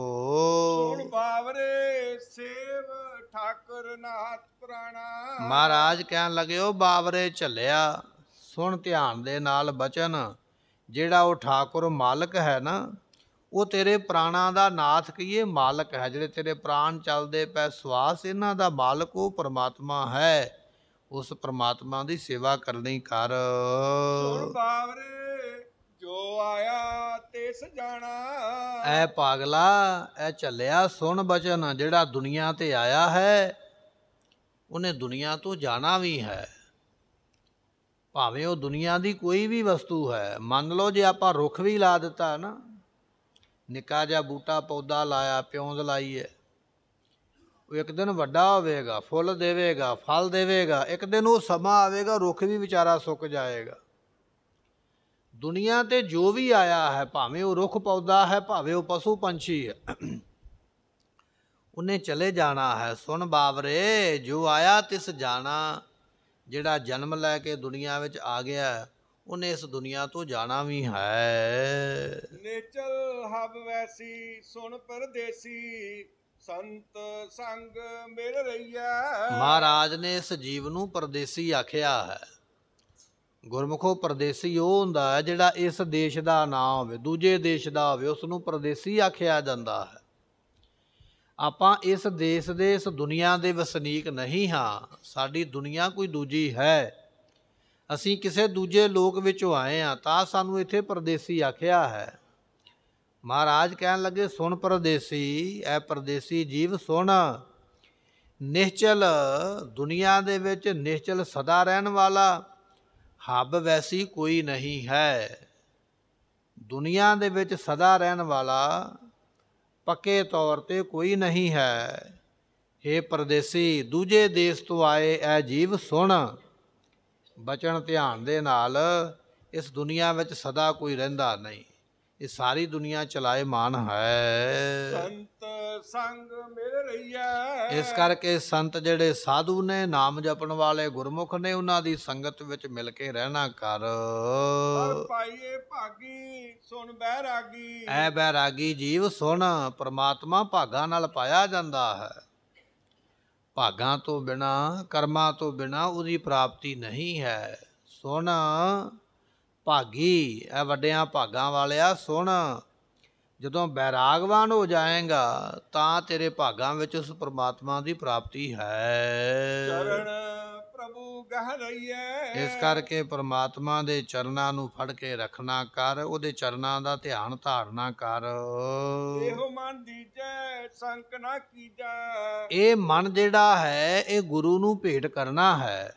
ਸੁਣ ਬਾਵਰੇ ਸੇਵ ਠਾਕੁਰ ਨਾਥ ਪੁਰਾਣਾ। ਮਹਾਰਾਜ ਕਹਿਣ ਲੱਗੇ ਉਹ ਬਾਵਰੇ ਝੱਲਿਆ, ਸੁਣ ਧਿਆਨ ਦੇ ਨਾਲ ਬਚਨ, ਜਿਹੜਾ ਉਹ ਠਾਕੁਰ ਮਾਲਕ ਹੈ ਨਾ, ਉਹ ਤੇਰੇ ਪ੍ਰਾਣਾਂ ਦਾ ਨਾਥ ਕਹੀਏ ਮਾਲਕ ਹੈ। ਜਿਹੜੇ ਤੇਰੇ ਪ੍ਰਾਣ ਚੱਲਦੇ ਪਏ ਸਵਾਸ, ਇਹਨਾਂ ਦਾ ਮਾਲਕ ਉਹ ਪਰਮਾਤਮਾ ਹੈ। ਉਸ ਪਰਮਾਤਮਾ ਦੀ ਸੇਵਾ ਕਰਨੀ ਕਰ। ਸੁਣ ਬਾਵਰੇ ਜੋ ਆਇਆ ਤਿਸ ਜਾਣਾ। ਐ ਪਾਗਲਾ, ਐ ਝੱਲਿਆ ਸੁਣ ਬਚਨ, ਜਿਹੜਾ ਦੁਨੀਆ ਤੇ ਆਇਆ ਹੈ ਉਹਨੇ ਦੁਨੀਆ ਤੋਂ ਜਾਣਾ ਵੀ ਹੈ, ਭਾਵੇਂ ਉਹ ਦੁਨੀਆ ਦੀ ਕੋਈ ਵੀ ਵਸਤੂ ਹੈ। ਮੰਨ ਲਓ ਜੇ ਆਪਾਂ ਰੁੱਖ ਵੀ ਲਾ ਦਿੱਤਾ ਨਾ, ਨਿੱਕਾ ਜਿਹਾ ਬੂਟਾ ਪੌਦਾ ਲਾਇਆ, ਪਿਉਂਦ ਲਾਈ ਹੈ, ਉਹ ਇੱਕ ਦਿਨ ਵੱਡਾ ਹੋਵੇਗਾ, ਫੁੱਲ ਦੇਵੇਗਾ, ਫਲ ਦੇਵੇਗਾ, ਇੱਕ ਦਿਨ ਉਹ ਸਮਾਂ ਆਵੇਗਾ ਰੁੱਖ ਵੀ ਵਿਚਾਰਾ ਸੁੱਕ ਜਾਏਗਾ। ਦੁਨੀਆ ਤੇ ਜੋ ਵੀ ਆਇਆ ਹੈ, ਭਾਵੇਂ ਉਹ ਰੁੱਖ ਪੌਦਾ ਹੈ, ਭਾਵੇਂ ਉਹ ਪਸ਼ੂ ਪੰਛੀ ਹੈ, ਉਹਨੇ ਚਲੇ ਜਾਣਾ ਹੈ। ਸੁਣ ਬਾਵਰੇ ਜੋ ਆਇਆ ਤਿਸ ਜਾਣਾ, ਜਿਹੜਾ ਜਨਮ ਲੈ ਕੇ ਦੁਨੀਆ ਵਿੱਚ ਆ ਗਿਆ ਉਹਨੇ ਇਸ ਦੁਨੀਆ ਤੋਂ ਜਾਣਾ ਵੀ ਹੈ। ਨੇਚਲ ਹਬ ਵੈਸੀ ਸੁਣ ਪਰਦੇਸੀ, ਸੰਤ ਸੰਗ ਮਿਲ ਰਹੀਐ। ਮਹਾਰਾਜ ਨੇ ਇਸ ਜੀਵ ਨੂੰ ਪਰਦੇਸੀ ਆਖਿਆ ਹੈ। ਗੁਰਮੁਖੋ ਪਰਦੇਸੀ ਉਹ ਹੁੰਦਾ ਹੈ ਜਿਹੜਾ ਇਸ ਦੇਸ਼ ਦਾ ਨਾ ਹੋਵੇ, ਦੂਜੇ ਦੇਸ਼ ਦਾ ਹੋਵੇ, ਉਸ ਨੂੰ ਪਰਦੇਸੀ ਆਖਿਆ ਜਾਂਦਾ ਹੈ। ਆਪਾਂ ਇਸ ਦੇਸ਼ ਦੇ, ਇਸ ਦੁਨੀਆ ਦੇ ਵਸਨੀਕ ਨਹੀਂ ਹਾਂ। ਸਾਡੀ ਦੁਨੀਆ ਕੋਈ ਦੂਜੀ ਹੈ। ਅਸੀਂ ਕਿਸੇ ਦੂਜੇ ਲੋਕ ਵਿੱਚੋਂ ਆਏ ਹਾਂ, ਤਾਂ ਸਾਨੂੰ ਇੱਥੇ ਪਰਦੇਸੀ ਆਖਿਆ ਹੈ। ਮਹਾਰਾਜ ਕਹਿਣ ਲੱਗੇ, ਸੁਣ ਪਰਦੇਸੀ, ਐ ਪਰਦੇਸੀ ਜੀਵ ਸੁਣ। ਨਿਸ਼ਚਲ ਦੁਨੀਆ ਦੇ ਵਿੱਚ ਨਿਸ਼ਚਲ ਸਦਾ ਰਹਿਣ ਵਾਲਾ ਹੱਬ ਵੈਸੀ ਕੋਈ ਨਹੀਂ ਹੈ। ਦੁਨੀਆ ਦੇ ਵਿੱਚ ਸਦਾ ਰਹਿਣ ਵਾਲਾ ਪੱਕੇ ਤੌਰ 'ਤੇ ਕੋਈ ਨਹੀਂ ਹੈ। ਹੇ ਪਰਦੇਸੀ, ਦੂਜੇ ਦੇਸ਼ ਤੋਂ ਆਏ ਐ ਜੀਵ ਸੁਣ। ਬਚਨ ਧਿਆਨ ਦੇ ਨਾਲ, ਇਸ ਦੁਨੀਆ ਵਿੱਚ ਸਦਾ ਕੋਈ ਰਹਿੰਦਾ ਨਹੀਂ। ਇਹ ਸਾਰੀ ਦੁਨੀਆ ਚਲਾਏਮਾਨ ਹੈ। ਸੰਤ ਸੰਗ ਮਿਲ ਰਹੀਐ। ਇਸ ਕਰਕੇ ਸੰਤ ਜਿਹੜੇ ਸਾਧੂ ਨੇ, ਨਾਮ ਜਪਣ ਵਾਲੇ ਗੁਰਮੁਖ ਨੇ, ਉਹਨਾਂ ਦੀ ਸੰਗਤ ਵਿੱਚ ਮਿਲ ਕੇ ਰਹਿਣਾ ਕਰ। ਹਰ ਪਾਈਏ ਭਾਗੀ ਸੁਣ ਬੈਰਾਗੀ। ਐ ਬੈਰਾਗੀ ਜੀਵ ਸੁਣ, ਪ੍ਰਮਾਤਮਾ ਭਾਗਾਂ ਨਾਲ ਪਾਇਆ ਜਾਂਦਾ ਹੈ। ਭਾਗਾਂ ਤੋਂ ਬਿਨਾਂ, ਕਰਮਾਂ ਤੋਂ ਬਿਨਾਂ ਉਹਦੀ ਪ੍ਰਾਪਤੀ ਨਹੀਂ ਹੈ। ਸੁਣ ਭਾਗੀ, ਇਹ ਵੱਡਿਆਂ ਭਾਗਾਂ ਵਾਲਿਆ ਸੁਣ। ਜਦੋਂ ਬੈਰਾਗਵਾਨ ਹੋ ਜਾਏਗਾ ਤਾਂ ਤੇਰੇ ਭਾਗਾਂ ਵਿੱਚ ਉਸ ਪਰਮਾਤਮਾ ਦੀ ਪ੍ਰਾਪਤੀ ਹੈ। ਚਰਨ ਪ੍ਰਭੂ ਗਹਿ ਰਹੀਐ। ਇਸ ਕਰਕੇ ਪਰਮਾਤਮਾ ਦੇ ਚਰਨਾਂ ਨੂੰ ਫੜ ਕੇ ਰੱਖਣਾ ਕਰ, ਉਹਦੇ ਚਰਨਾਂ ਦਾ ਧਿਆਨ ਧਾਰਨਾ ਕਰ। ਇਹੋ ਮਨ ਦੀਜੈ ਸੰਕ ਨਾ ਕੀਜੈ। ਇਹ ਮਨ ਜਿਹੜਾ ਹੈ, ਇਹ ਗੁਰੂ ਨੂੰ ਭੇਟ ਕਰਨਾ ਹੈ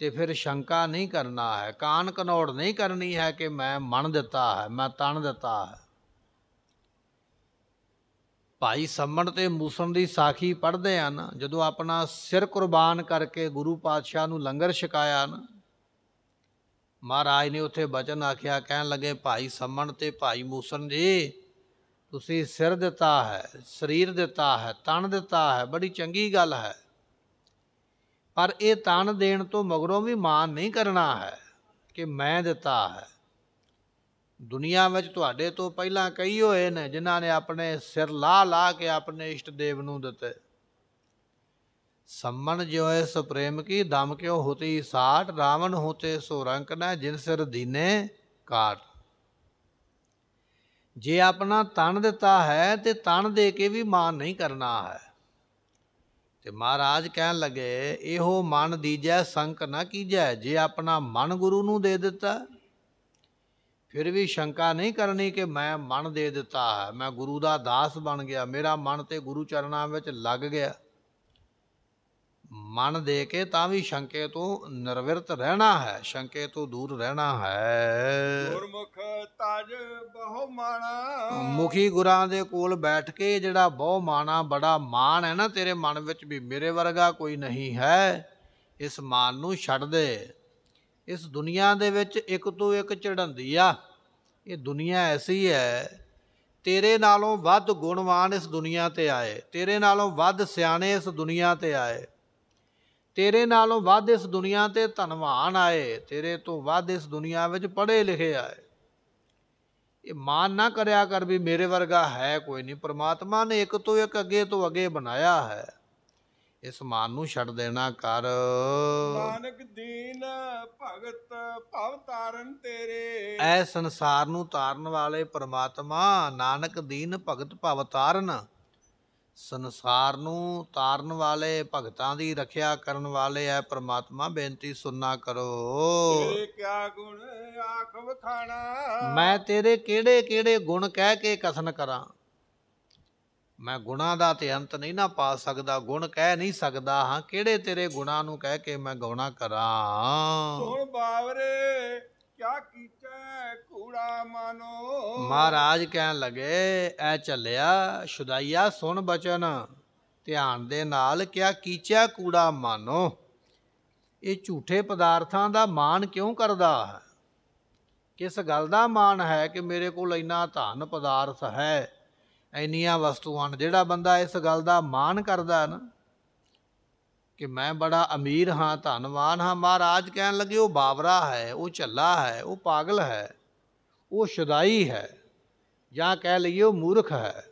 ਤੇ ਫਿਰ ਸ਼ੰਕਾ ਨਹੀਂ ਕਰਨਾ ਹੈ, ਕਾਨ ਕਨੌੜ ਨਹੀਂ ਕਰਨੀ ਹੈ ਕਿ ਮੈਂ ਮਨ ਦਿੱਤਾ ਹੈ, ਮੈਂ ਤਨ ਦਿੱਤਾ ਹੈ। ਭਾਈ ਸੰਮਣ ਤੇ ਮੂਸਣ ਦੀ ਸਾਖੀ ਪੜ੍ਹਦੇ ਹਨ। ਜਦੋਂ ਆਪਣਾ ਸਿਰ ਕੁਰਬਾਨ ਕਰਕੇ ਗੁਰੂ ਪਾਤਸ਼ਾਹ ਨੂੰ ਲੰਗਰ ਛਕਾਇਆ ਨਾ, ਮਹਾਰਾਜ ਨੇ ਉੱਥੇ ਬਚਨ ਆਖਿਆ, ਕਹਿਣ ਲੱਗੇ, ਭਾਈ ਸੰਮਣ ਤੇ ਭਾਈ ਮੂਸਣ ਜੀ, ਤੁਸੀਂ ਸਿਰ ਦਿੱਤਾ ਹੈ, ਸਰੀਰ ਦਿੱਤਾ ਹੈ, ਤਨ ਦਿੱਤਾ ਹੈ, ਬੜੀ ਚੰਗੀ ਗੱਲ ਹੈ, ਪਰ ਇਹ ਤਨ ਦੇਣ ਤੋਂ ਮਗਰੋਂ ਵੀ ਮਾਣ ਨਹੀਂ ਕਰਨਾ ਹੈ ਕਿ ਮੈਂ ਦਿੱਤਾ ਹੈ। ਦੁਨੀਆ ਵਿੱਚ ਤੁਹਾਡੇ ਤੋਂ ਪਹਿਲਾਂ ਕਈ ਹੋਏ ਨੇ ਜਿਨ੍ਹਾਂ ਨੇ ਆਪਣੇ ਸਿਰ ਲਾ ਕੇ ਆਪਣੇ ਇਸ਼ਟ ਦੇਵ ਨੂੰ ਦਿੱਤੇ। ਸੰਮਣ ਜਿਉ ਸੋ ਪ੍ਰੇਮ ਕੀ ਦਮ ਕਿਉ ਹੋਤੀ ਸਾਠ, ਰਾਵਣ ਹੋਤੇ ਸੋ ਰੰਕ ਨਾ ਜਿਨ ਸਿਰ ਦੀਨੇ ਕਾਟ। ਜੇ ਆਪਣਾ ਤਨ ਦਿੱਤਾ ਹੈ ਤੇ ਤਨ ਦੇ ਕੇ ਵੀ ਮਾਣ ਨਹੀਂ ਕਰਨਾ ਹੈ। ਤੇ ਮਹਾਰਾਜ ਕਹਿਣ ਲੱਗੇ, ਇਹੋ ਮਨ ਦੀਜੈ ਸੰਕ ਨਾ ਕੀਜੈ। ਜੇ ਆਪਣਾ ਮਨ ਗੁਰੂ ਨੂੰ ਦੇ ਦਿੱਤਾ, ਫਿਰ ਵੀ ਸ਼ੰਕਾ ਨਹੀਂ ਕਰਨੀ ਕਿ ਮੈਂ ਮਨ ਦੇ ਦਿੱਤਾ ਹੈ, ਮੈਂ ਗੁਰੂ ਦਾ ਦਾਸ ਬਣ ਗਿਆ, ਮੇਰਾ ਮਨ ਤੇ ਗੁਰੂ ਚਰਨਾਂ ਵਿੱਚ ਲੱਗ ਗਿਆ। ਮਨ ਦੇ ਕੇ ਤਾਂ ਵੀ ਸ਼ੰਕੇ ਤੋਂ ਨਿਰਵਿਰਤ ਰਹਿਣਾ ਹੈ, ਸ਼ੰਕੇ ਤੋਂ ਦੂਰ ਰਹਿਣਾ ਹੈ। ਗੁਰਮੁਖ ਤਜ ਬਹੁ ਮਾਣਾ। ਮੁਖੀ ਗੁਰਾਂ ਦੇ ਕੋਲ ਬੈਠ ਕੇ ਜਿਹੜਾ ਬਹੁ ਮਾਣਾ, ਬੜਾ ਮਾਣ ਹੈ ਨਾ ਤੇਰੇ ਮਨ ਵਿੱਚ ਵੀ ਮੇਰੇ ਵਰਗਾ ਕੋਈ ਨਹੀਂ ਹੈ, ਇਸ ਮਾਣ ਨੂੰ ਛੱਡ ਦੇ। ਇਸ ਦੁਨੀਆ ਦੇ ਵਿੱਚ ਇੱਕ ਤੋਂ ਇੱਕ ਚੜ੍ਹੰਦੀ ਆ। ਇਹ ਦੁਨੀਆ ਐਸੀ ਹੈ, ਤੇਰੇ ਨਾਲੋਂ ਵੱਧ ਗੁਣਵਾਨ ਇਸ ਦੁਨੀਆ ਤੇ ਆਏ, ਤੇਰੇ ਨਾਲੋਂ ਵੱਧ ਸਿਆਣੇ ਇਸ ਦੁਨੀਆ ਤੇ ਆਏ, ਤੇਰੇ ਨਾਲੋਂ ਵੱਧ ਇਸ ਦੁਨੀਆ ਤੇ ਧਨਵਾਨ ਆਏ, ਤੇਰੇ ਤੋਂ ਵੱਧ ਇਸ ਦੁਨੀਆ ਵਿੱਚ ਪੜ੍ਹੇ ਲਿਖੇ ਆਏ। ਇਹ ਮਾਨ ਨਾ ਕਰਿਆ ਕਰ ਵੀ ਮੇਰੇ ਵਰਗਾ ਹੈ ਕੋਈ ਨਹੀਂ। ਪਰਮਾਤਮਾ ਨੇ ਇੱਕ ਤੋਂ ਇੱਕ ਅੱਗੇ ਤੋਂ ਅੱਗੇ ਬਣਾਇਆ ਹੈ। ਇਸ ਮਾਨ ਨੂੰ ਛੱਡ ਦੇਣਾ ਕਰ। ਨਾਨਕ ਦੀਨ ਭਗਤ ਭਵ ਤਾਰਨ ਤੇਰੇ। ਐ ਸੰਸਾਰ ਨੂੰ ਤਾਰਨ ਵਾਲੇ ਪਰਮਾਤਮਾ, ਨਾਨਕ ਦੀਨ ਭਗਤ ਭਵ ਤਾਰਨ। ਸੰਸਾਰ ਨੂੰ ਤਾਰਨ ਵਾਲੇ, ਭਗਤਾਂ ਦੀ ਰੱਖਿਆ ਕਰਨ ਵਾਲੇ ਐ ਪਰਮਾਤਮਾ, ਬੇਨਤੀ ਸੁਣਨਾ ਕਰੋ। ਤੇਰੇ ਕਿਆ ਗੁਣ ਆਖ ਵਖਾਣਾ। ਮੈਂ ਤੇਰੇ ਕਿਹੜੇ ਕਿਹੜੇ ਗੁਣ ਕਹਿ ਕੇ ਕਥਨ ਕਰਾਂ। ਮੈਂ ਗੁਣਾਂ ਦਾ ਤੇ ਅੰਤ ਨਹੀਂ ਨਾ ਪਾ ਸਕਦਾ, ਗੁਣ ਕਹਿ ਨਹੀਂ ਸਕਦਾ ਹਾਂ, ਕਿਹੜੇ ਤੇਰੇ ਗੁਣਾਂ ਨੂੰ ਕਹਿ ਕੇ ਮੈਂ ਗਾਉਣਾ ਕਰਾਂ। ਸੁਣ ਬਾਵਰੇ ਕਿਆ ਕੀਚੈ ਕੂੜਾ ਮਾਨੋ। ਮਹਾਰਾਜ ਕਹਿਣ ਲੱਗੇ, ਐ ਚੱਲਿਆ ਸ਼ੁਦਾਈਆ ਸੁਣ ਬਚਨ ਧਿਆਨ ਦੇ ਨਾਲ, ਕਿਆ ਕੀਚੈ ਕੂੜਾ ਮਾਨੋ। ਇਹ ਝੂਠੇ ਪਦਾਰਥਾਂ ਦਾ ਮਾਣ ਕਿਉਂ ਕਰਦਾ ਹੈ? ਕਿਸ ਗੱਲ ਦਾ ਮਾਣ ਹੈ ਕਿ ਮੇਰੇ ਕੋਲ ਇੰਨਾ ਧਨ ਪਦਾਰਥ ਹੈ, ਇੰਨੀਆਂ ਵਸਤੂਆਂ ਹਨ। ਜਿਹੜਾ ਬੰਦਾ ਇਸ ਗੱਲ ਦਾ ਮਾਣ ਕਰਦਾ ਨਾ ਕਿ ਮੈਂ ਬੜਾ ਅਮੀਰ ਹਾਂ, ਧਨਵਾਨ ਹਾਂ, ਮਹਾਰਾਜ ਕਹਿਣ ਲੱਗੇ ਉਹ ਬਾਵਰਾ ਹੈ, ਉਹ ਝੱਲਾ ਹੈ, ਉਹ ਪਾਗਲ ਹੈ, ਉਹ ਸ਼ੁਦਾਈ ਹੈ, ਜਾਂ ਕਹਿ ਲਈਏ ਉਹ ਮੂਰਖ ਹੈ।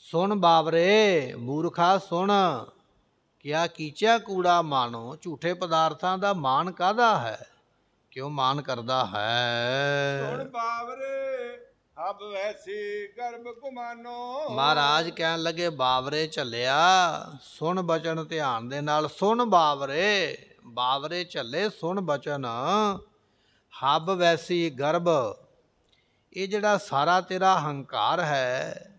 ਸੁਣ ਬਾਵਰੇ ਮੂਰਖਾ ਸੁਣ, ਕਿਆ ਕੀਚਿਆ ਕੂੜਾ ਮਾਨੋ। ਝੂਠੇ ਪਦਾਰਥਾਂ ਦਾ ਮਾਣ ਕਾਹਦਾ ਹੈ, ਕਿਉਂ ਮਾਣ ਕਰਦਾ ਹੈ। ਸੁਣ ਬਾਵਰੇ ਹਬ ਵੈਸੀ ਗਰਭ ਗੁਮਾਨੋ। ਮਹਾਰਾਜ ਕਹਿਣ ਲੱਗੇ ਬਾਵਰੇ ਝੱਲਿਆ, ਸੁਣ ਬਚਨ ਧਿਆਨ ਦੇ ਨਾਲ। ਸੁਣ ਬਾਵਰੇ, ਬਾਵਰੇ ਝੱਲੇ ਸੁਣ ਬਚਨ। ਹਬ ਵੈਸੀ ਗਰਭ, ਇਹ ਜਿਹੜਾ ਸਾਰਾ ਤੇਰਾ ਹੰਕਾਰ ਹੈ,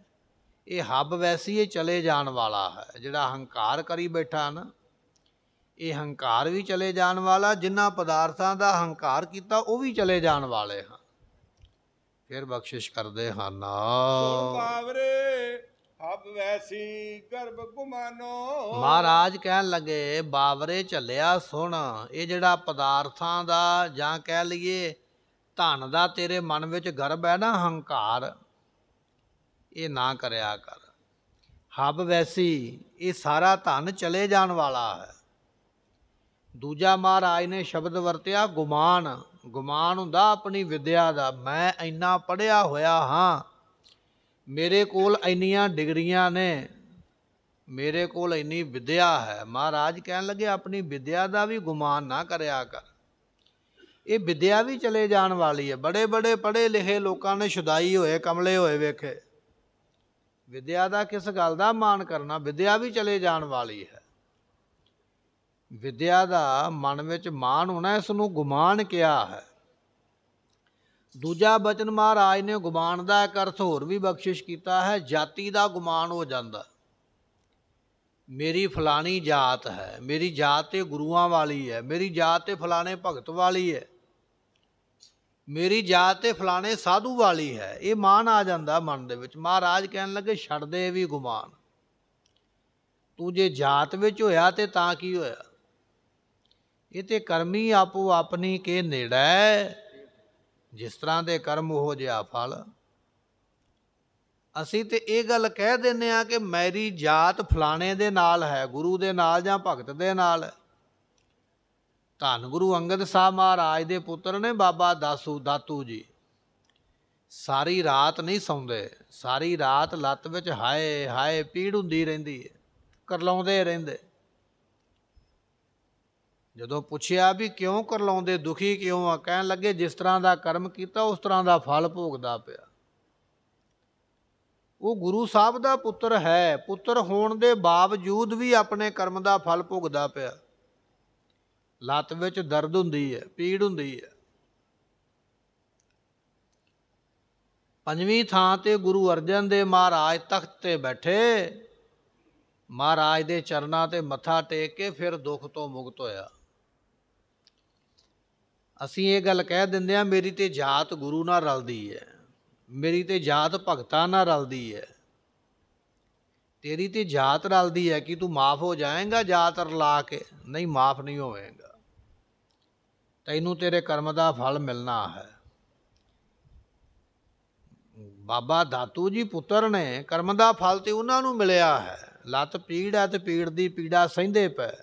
ਇਹ ਹੱਬ ਵੈਸੀ ਇਹ ਚਲੇ ਜਾਣ ਵਾਲਾ ਹੈ। ਜਿਹੜਾ ਹੰਕਾਰ ਕਰੀ ਬੈਠਾ ਨਾ, ਇਹ ਹੰਕਾਰ ਵੀ ਚਲੇ ਜਾਣ ਵਾਲਾ। ਜਿਨ੍ਹਾਂ ਪਦਾਰਥਾਂ ਦਾ ਹੰਕਾਰ ਕੀਤਾ ਉਹ ਵੀ ਚਲੇ ਜਾਣ ਵਾਲੇ ਹਨ। ਫਿਰ ਬਖਸ਼ਿਸ਼ ਕਰਦੇ ਹਨ। ਬਾਵਰੇ ਹਬ ਵੈਸੀ ਗਰਭ ਗੁਮਾਨੋ। ਮਹਾਰਾਜ ਕਹਿਣ ਲੱਗੇ ਬਾਵਰੇ ਝੱਲਿਆ ਸੁਣ, ਇਹ ਜਿਹੜਾ ਪਦਾਰਥਾਂ ਦਾ ਜਾਂ ਕਹਿ ਲਈਏ ਧਨ ਦਾ ਤੇਰੇ ਮਨ ਵਿੱਚ ਗਰਭ ਹੈ ਨਾ, ਹੰਕਾਰ, ਇਹ ਨਾ ਕਰਿਆ ਕਰ। ਹੱਬ ਵੈਸੀ, ਇਹ ਸਾਰਾ ਧਨ ਚਲੇ ਜਾਣ ਵਾਲਾ ਹੈ। ਦੂਜਾ ਮਹਾਰਾਜ ਨੇ ਸ਼ਬਦ ਵਰਤਿਆ ਗੁਮਾਨ। ਗੁਮਾਨ ਹੁੰਦਾ ਆਪਣੀ ਵਿਦਿਆ ਦਾ। ਮੈਂ ਇੰਨਾ ਪੜ੍ਹਿਆ ਹੋਇਆ ਹਾਂ, ਮੇਰੇ ਕੋਲ ਇੰਨੀਆਂ ਡਿਗਰੀਆਂ ਨੇ, ਮੇਰੇ ਕੋਲ ਇੰਨੀ ਵਿਦਿਆ ਹੈ। ਮਹਾਰਾਜ ਕਹਿਣ ਲੱਗੇ ਆਪਣੀ ਵਿਦਿਆ ਦਾ ਵੀ ਗੁਮਾਨ ਨਾ ਕਰਿਆ ਕਰ। ਇਹ ਵਿਦਿਆ ਵੀ ਚਲੇ ਜਾਣ ਵਾਲੀ ਹੈ। ਬੜੇ ਬੜੇ ਪੜ੍ਹੇ ਲਿਖੇ ਲੋਕਾਂ ਨੇ ਸ਼ੁਦਾਈ ਹੋਏ, ਕਮਲੇ ਹੋਏ ਵੇਖੇ। ਵਿਦਿਆ ਦਾ ਕਿਸ ਗੱਲ ਦਾ ਮਾਣ ਕਰਨਾ, ਵਿਦਿਆ ਵੀ ਚਲੇ ਜਾਣ ਵਾਲੀ ਹੈ। ਵਿਦਿਆ ਦਾ ਮਨ ਵਿੱਚ ਮਾਣ ਹੋਣਾ, ਇਸ ਨੂੰ ਗੁਮਾਨ ਕਿਹਾ ਹੈ। ਦੂਜਾ ਬਚਨ ਮਹਾਰਾਜ ਨੇ ਗੁਮਾਨ ਦਾ ਇੱਕ ਅਰਥ ਹੋਰ ਵੀ ਬਖਸ਼ਿਸ਼ ਕੀਤਾ ਹੈ, ਜਾਤੀ ਦਾ ਗੁਮਾਨ ਹੋ ਜਾਂਦਾ। ਮੇਰੀ ਫਲਾਣੀ ਜਾਤ ਹੈ, ਮੇਰੀ ਜਾਤ ਤੇ ਗੁਰੂਆਂ ਵਾਲੀ ਹੈ, ਮੇਰੀ ਜਾਤ ਤੇ ਫਲਾਣੇ ਭਗਤ ਵਾਲੀ ਹੈ, ਮੇਰੀ ਜਾਤ ਤੇ ਫਲਾਣੇ ਸਾਧੂ ਵਾਲੀ ਹੈ। ਇਹ ਮਾਣ ਆ ਜਾਂਦਾ ਮਨ ਦੇ ਵਿੱਚ। ਮਹਾਰਾਜ ਕਹਿਣ ਲੱਗੇ ਛੱਡ ਦੇ ਇਹ ਵੀ ਗੁਮਾਨ। ਤੂੰ ਜੇ ਜਾਤ ਵਿੱਚ ਹੋਇਆ ਤੇ ਤਾਂ ਕੀ ਹੋਇਆ, ਇਹ ਤੇ ਕਰਮੀ ਆਪੋ ਆਪਣੀ ਕੇ ਨੇੜੇ, ਜਿਸ ਤਰ੍ਹਾਂ ਦੇ ਕਰਮ ਉਹ ਜਿਹਾ ਫਲ। ਅਸੀਂ ਤੇ ਇਹ ਗੱਲ ਕਹਿ ਦਿੰਦੇ ਹਾਂ ਕਿ ਮੇਰੀ ਜਾਤ ਫਲਾਣੇ ਦੇ ਨਾਲ ਹੈ, ਗੁਰੂ ਦੇ ਨਾਲ ਜਾਂ ਭਗਤ ਦੇ ਨਾਲ ਹੈ। ਧੰਨ ਗੁਰੂ ਅੰਗਦ ਸਾਹਿਬ ਮਹਾਰਾਜ ਦੇ ਪੁੱਤਰ ਨੇ ਬਾਬਾ ਦਾਤੂ ਜੀ। ਸਾਰੀ ਰਾਤ ਨਹੀਂ ਸੌਂਦੇ, ਸਾਰੀ ਰਾਤ ਲੱਤ ਵਿੱਚ ਹਾਏ ਹਾਏ ਪੀੜ ਹੁੰਦੀ ਰਹਿੰਦੀ ਹੈ, ਕਰਲਾਉਂਦੇ ਰਹਿੰਦੇ। ਜਦੋਂ ਪੁੱਛਿਆ ਵੀ ਕਿਉਂ ਕਰਲਾਉਂਦੇ, ਦੁਖੀ ਕਿਉਂ ਆ, ਕਹਿਣ ਲੱਗੇ ਜਿਸ ਤਰ੍ਹਾਂ ਦਾ ਕਰਮ ਕੀਤਾ ਉਸ ਤਰ੍ਹਾਂ ਦਾ ਫਲ ਭੋਗਦਾ ਪਿਆ। ਉਹ ਗੁਰੂ ਸਾਹਿਬ ਦਾ ਪੁੱਤਰ ਹੈ, ਪੁੱਤਰ ਹੋਣ ਦੇ ਬਾਵਜੂਦ ਵੀ ਆਪਣੇ ਕਰਮ ਦਾ ਫਲ ਭੋਗਦਾ ਪਿਆ। ਲੱਤ ਵਿੱਚ ਦਰਦ ਹੁੰਦੀ ਹੈ, ਪੀੜ ਹੁੰਦੀ ਹੈ। ਪੰਜਵੀਂ ਥਾਂ ਤੇ ਗੁਰੂ ਅਰਜਨ ਦੇਵ ਮਹਾਰਾਜ ਤਖਤ ਤੇ ਬੈਠੇ, ਮਹਾਰਾਜ ਦੇ ਚਰਨਾਂ ਤੇ ਮੱਥਾ ਟੇਕ ਕੇ ਫਿਰ ਦੁੱਖ ਤੋਂ ਮੁਕਤ ਹੋਇਆ। ਅਸੀਂ ਇਹ ਗੱਲ ਕਹਿ ਦਿੰਦੇ ਹਾਂ ਮੇਰੀ ਤੇ ਜਾਤ ਗੁਰੂ ਨਾਲ ਰਲਦੀ ਹੈ, ਮੇਰੀ ਤੇ ਜਾਤ ਭਗਤਾਂ ਨਾਲ ਰਲਦੀ ਹੈ। ਤੇਰੀ ਤੇ ਜਾਤ ਰਲਦੀ ਹੈ ਕਿ ਤੂੰ ਮਾਫ ਹੋ ਜਾਏਗਾ ਜਾਤ ਰਲਾ ਕੇ? ਨਹੀਂ, ਮਾਫ ਨਹੀਂ ਹੋਵੇਗਾ। ਤੈਨੂੰ ਤੇਰੇ ਕਰਮ ਦਾ ਫਲ ਮਿਲਣਾ ਹੈ। ਬਾਬਾ ਦਾਤੂ ਜੀ ਪੁੱਤਰ ਨੇ, ਕਰਮ ਦਾ ਫਲ ਤੇ ਉਹਨਾਂ ਨੂੰ ਮਿਲਿਆ ਹੈ। ਲੱਤ ਪੀੜ ਹੈ ਤੇ ਪੀੜ ਦੀ ਪੀੜਾ ਸਹਿੰਦੇ ਪਏ,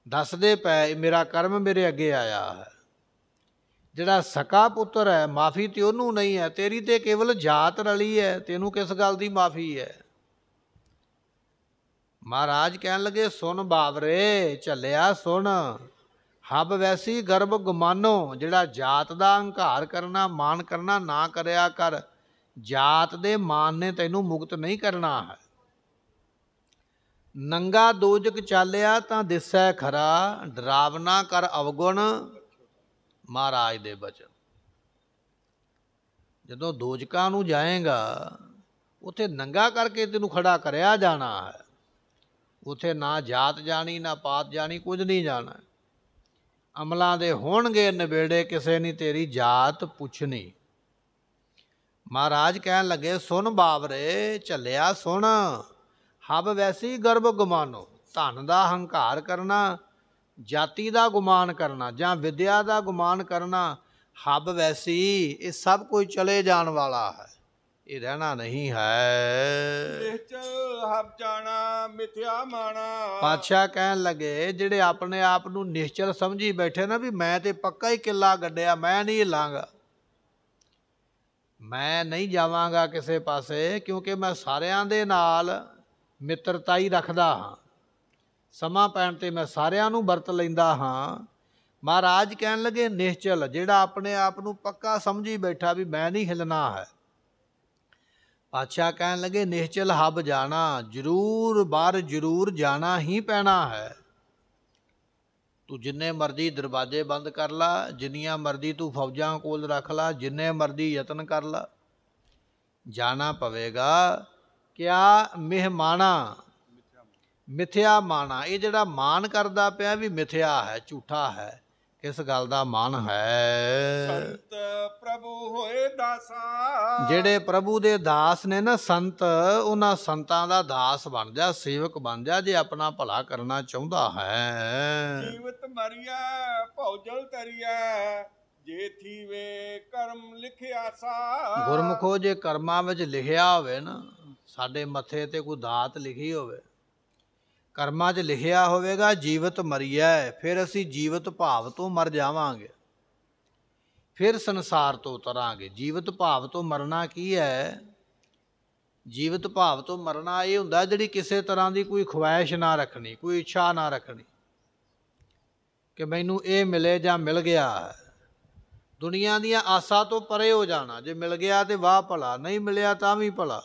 ਦੱਸਦੇ ਪਏ ਮੇਰਾ ਕਰਮ ਮੇਰੇ ਅੱਗੇ ਆਇਆ ਹੈ। ਜਿਹੜਾ ਸਕਾ ਪੁੱਤਰ ਹੈ, ਮਾਫੀ ਤੇ ਉਹਨੂੰ ਨਹੀਂ ਹੈ, ਤੇਰੀ ਤੇ ਕੇਵਲ ਜਾਤ ਰਲੀ ਹੈ, ਤੈਨੂੰ ਕਿਸ ਗੱਲ ਦੀ ਮਾਫੀ ਹੈ? ਮਹਾਰਾਜ ਕਹਿਣ ਲੱਗੇ ਸੁਣ ਬਾਵਰੇ ਝੱਲਿਆ ਸੁਣ, ਹੱਬ ਵੈਸੀ ਗਰਭ ਗੁਮਾਨੋ। ਜਿਹੜਾ ਜਾਤ ਦਾ ਹੰਕਾਰ ਕਰਨਾ, ਮਾਣ ਕਰਨਾ ਨਾ ਕਰਿਆ ਕਰ। ਜਾਤ ਦੇ ਮਾਣ ਨੇ ਤੈਨੂੰ ਮੁਕਤ ਨਹੀਂ ਕਰਨਾ ਹੈ। ਨੰਗਾ ਦੋਜਕ ਚਾਲਿਆ ਤਾਂ ਦਿਸੈ ਖਰਾ, ਡਰਾਵਨਾ ਕਰ ਅਵਗੁਣ। ਮਹਾਰਾਜ ਦੇ ਬਚਨ। ਜਦੋਂ ਦੋਜਕਾਂ ਨੂੰ ਜਾਏਗਾ ਉੱਥੇ ਨੰਗਾ ਕਰਕੇ ਤੈਨੂੰ ਖੜਾ ਕਰਿਆ ਜਾਣਾ ਹੈ। ਉੱਥੇ ਨਾ ਜਾਤ ਜਾਣੀ, ਨਾ ਪਾਤ ਜਾਣੀ, ਕੁਝ ਨਹੀਂ ਜਾਣਾ। ਅਮਲਾਂ ਦੇ ਹੋਣਗੇ ਨਵੇੜੇ, ਕਿਸੇ ਨਹੀਂ ਤੇਰੀ ਜਾਤ ਪੁੱਛਣੀ। ਮਹਾਰਾਜ ਕਹਿਣ ਲੱਗੇ ਸੁਣ ਬਾਵਰੇ ਝੱਲਿਆ ਸੁਣ, ਹੱਬ ਵੈਸੀ ਗਰਭ ਗੁਮਾਨੋ। ਧਨ ਦਾ ਹੰਕਾਰ ਕਰਨਾ, ਜਾਤੀ ਦਾ ਗੁਮਾਨ ਕਰਨਾ ਜਾਂ ਵਿਦਿਆ ਦਾ ਗੁਮਾਨ ਕਰਨਾ, ਹੱਬ ਵੈਸੀ, ਇਹ ਸਭ ਕੁਝ ਚਲੇ ਜਾਣ ਵਾਲਾ ਹੈ, ਇਹ ਰਹਿਣਾ ਨਹੀਂ ਹੈ। ਨਿਹਚਲ ਹਬ ਜਾਣਾ ਮਿਥਿਆ ਮਾਣਾ। ਪਾਤਸ਼ਾਹ ਕਹਿਣ ਲੱਗੇ ਜਿਹੜੇ ਆਪਣੇ ਆਪ ਨੂੰ ਨਿਸ਼ਚਲ ਸਮਝੀ ਬੈਠੇ ਨਾ ਵੀ ਮੈਂ ਤੇ ਪੱਕਾ ਹੀ ਕਿੱਲਾ ਗੱਡਿਆ, ਮੈਂ ਨਹੀਂ ਹਿੱਲਾਂਗਾ, ਮੈਂ ਨਹੀਂ ਜਾਵਾਂਗਾ ਕਿਸੇ ਪਾਸੇ, ਕਿਉਂਕਿ ਮੈਂ ਸਾਰਿਆਂ ਦੇ ਨਾਲ ਮਿੱਤਰਤਾ ਹੀ ਰੱਖਦਾ ਹਾਂ। ਸਮਾਂ ਪੈਣ 'ਤੇ ਮੈਂ ਸਾਰਿਆਂ ਨੂੰ ਵਰਤ ਲੈਂਦਾ ਹਾਂ। ਮਹਾਰਾਜ ਕਹਿਣ ਲੱਗੇ ਨਿਸ਼ਚਲ, ਜਿਹੜਾ ਆਪਣੇ ਆਪ ਨੂੰ ਪੱਕਾ ਸਮਝੀ ਬੈਠਾ ਵੀ ਮੈਂ ਨਹੀਂ ਹਿੱਲਣਾ ਹੈ। ਪਾਤਸ਼ਾਹ ਕਹਿਣ ਲੱਗੇ ਨਿਸ਼ਚਲ ਹਬ ਜਾਣਾ, ਜ਼ਰੂਰ ਬਾਹਰ ਜ਼ਰੂਰ ਜਾਣਾ ਹੀ ਪੈਣਾ ਹੈ। ਤੂੰ ਜਿੰਨੇ ਮਰਜ਼ੀ ਦਰਵਾਜ਼ੇ ਬੰਦ ਕਰ ਲਾ, ਜਿੰਨੀਆਂ ਮਰਜ਼ੀ ਤੂੰ ਫੌਜਾਂ ਕੋਲ ਰੱਖ ਲਾ, ਜਿੰਨੇ ਮਰਜ਼ੀ ਯਤਨ ਕਰ ਲਾ, ਜਾਣਾ ਪਵੇਗਾ। ਕਿਆ ਮਹਿਮਾਨਾ ਮਿਥਿਆ ਮਾਣਾ, ਇਹ ਜਿਹੜਾ ਮਾਣ ਕਰਦਾ ਪਿਆ ਵੀ ਮਿਥਿਆ ਹੈ, ਝੂਠਾ ਹੈ। ਕਿਸ ਗੱਲ ਦਾ ਮਾਣ ਹੈ? ਸੰਤ ਪ੍ਰਭੂ ਹੋਏ ਦਾਸਾ, ਜਿਹੜੇ ਪ੍ਰਭੂ ਦੇ ਦਾਸ ਨੇ ਨਾ ਸੰਤ, ਉਹਨਾਂ ਸੰਤਾਂ ਦਾ ਦਾਸ ਬਣ ਜਾ, ਸੇਵਕ ਬਣ ਜਾ, ਜੇ ਆਪਣਾ ਭਲਾ ਕਰਨਾ ਚਾਹੁੰਦਾ ਹੈ। ਜੀਵਤ ਮਰੀਐ ਭੌਜਲ ਤਰੀਐ, ਜੇ ਥੀਵੇ ਕਰਮ ਲਿਖਿਆ ਸਾ। ਗੁਰਮੁਖੋ, ਜੇ ਕਰਮਾਂ ਵਿੱਚ ਲਿਖਿਆ ਹੋਵੇ ਨਾ, ਸਾਡੇ ਮੱਥੇ ਤੇ ਕੋਈ ਦਾਤ ਲਿਖੀ ਹੋਵੇ, ਕਰਮਾਂ 'ਚ ਲਿਖਿਆ ਹੋਵੇਗਾ ਜੀਵਤ ਮਰੀਐ, ਫਿਰ ਅਸੀਂ ਜੀਵਤ ਭਾਵ ਤੋਂ ਮਰ ਜਾਵਾਂਗੇ, ਫਿਰ ਸੰਸਾਰ ਤੋਂ ਉਤਰਾਂਗੇ। ਜੀਵਤ ਭਾਵ ਤੋਂ ਮਰਨਾ ਕੀ ਹੈ? ਜੀਵਤ ਭਾਵ ਤੋਂ ਮਰਨਾ ਇਹ ਹੁੰਦਾ ਜਿਹੜੀ ਕਿਸੇ ਤਰ੍ਹਾਂ ਦੀ ਕੋਈ ਖਵਾਇਸ਼ ਨਾ ਰੱਖਣੀ, ਕੋਈ ਇੱਛਾ ਨਾ ਰੱਖਣੀ ਕਿ ਮੈਨੂੰ ਇਹ ਮਿਲੇ ਜਾਂ ਮਿਲ ਗਿਆ। ਦੁਨੀਆ ਦੀਆਂ ਆਸਾਂ ਤੋਂ ਪਰੇ ਹੋ ਜਾਣਾ। ਜੇ ਮਿਲ ਗਿਆ ਤੇ ਵਾਹ ਭਲਾ, ਨਹੀਂ ਮਿਲਿਆ ਤਾਂ ਵੀ ਭਲਾ।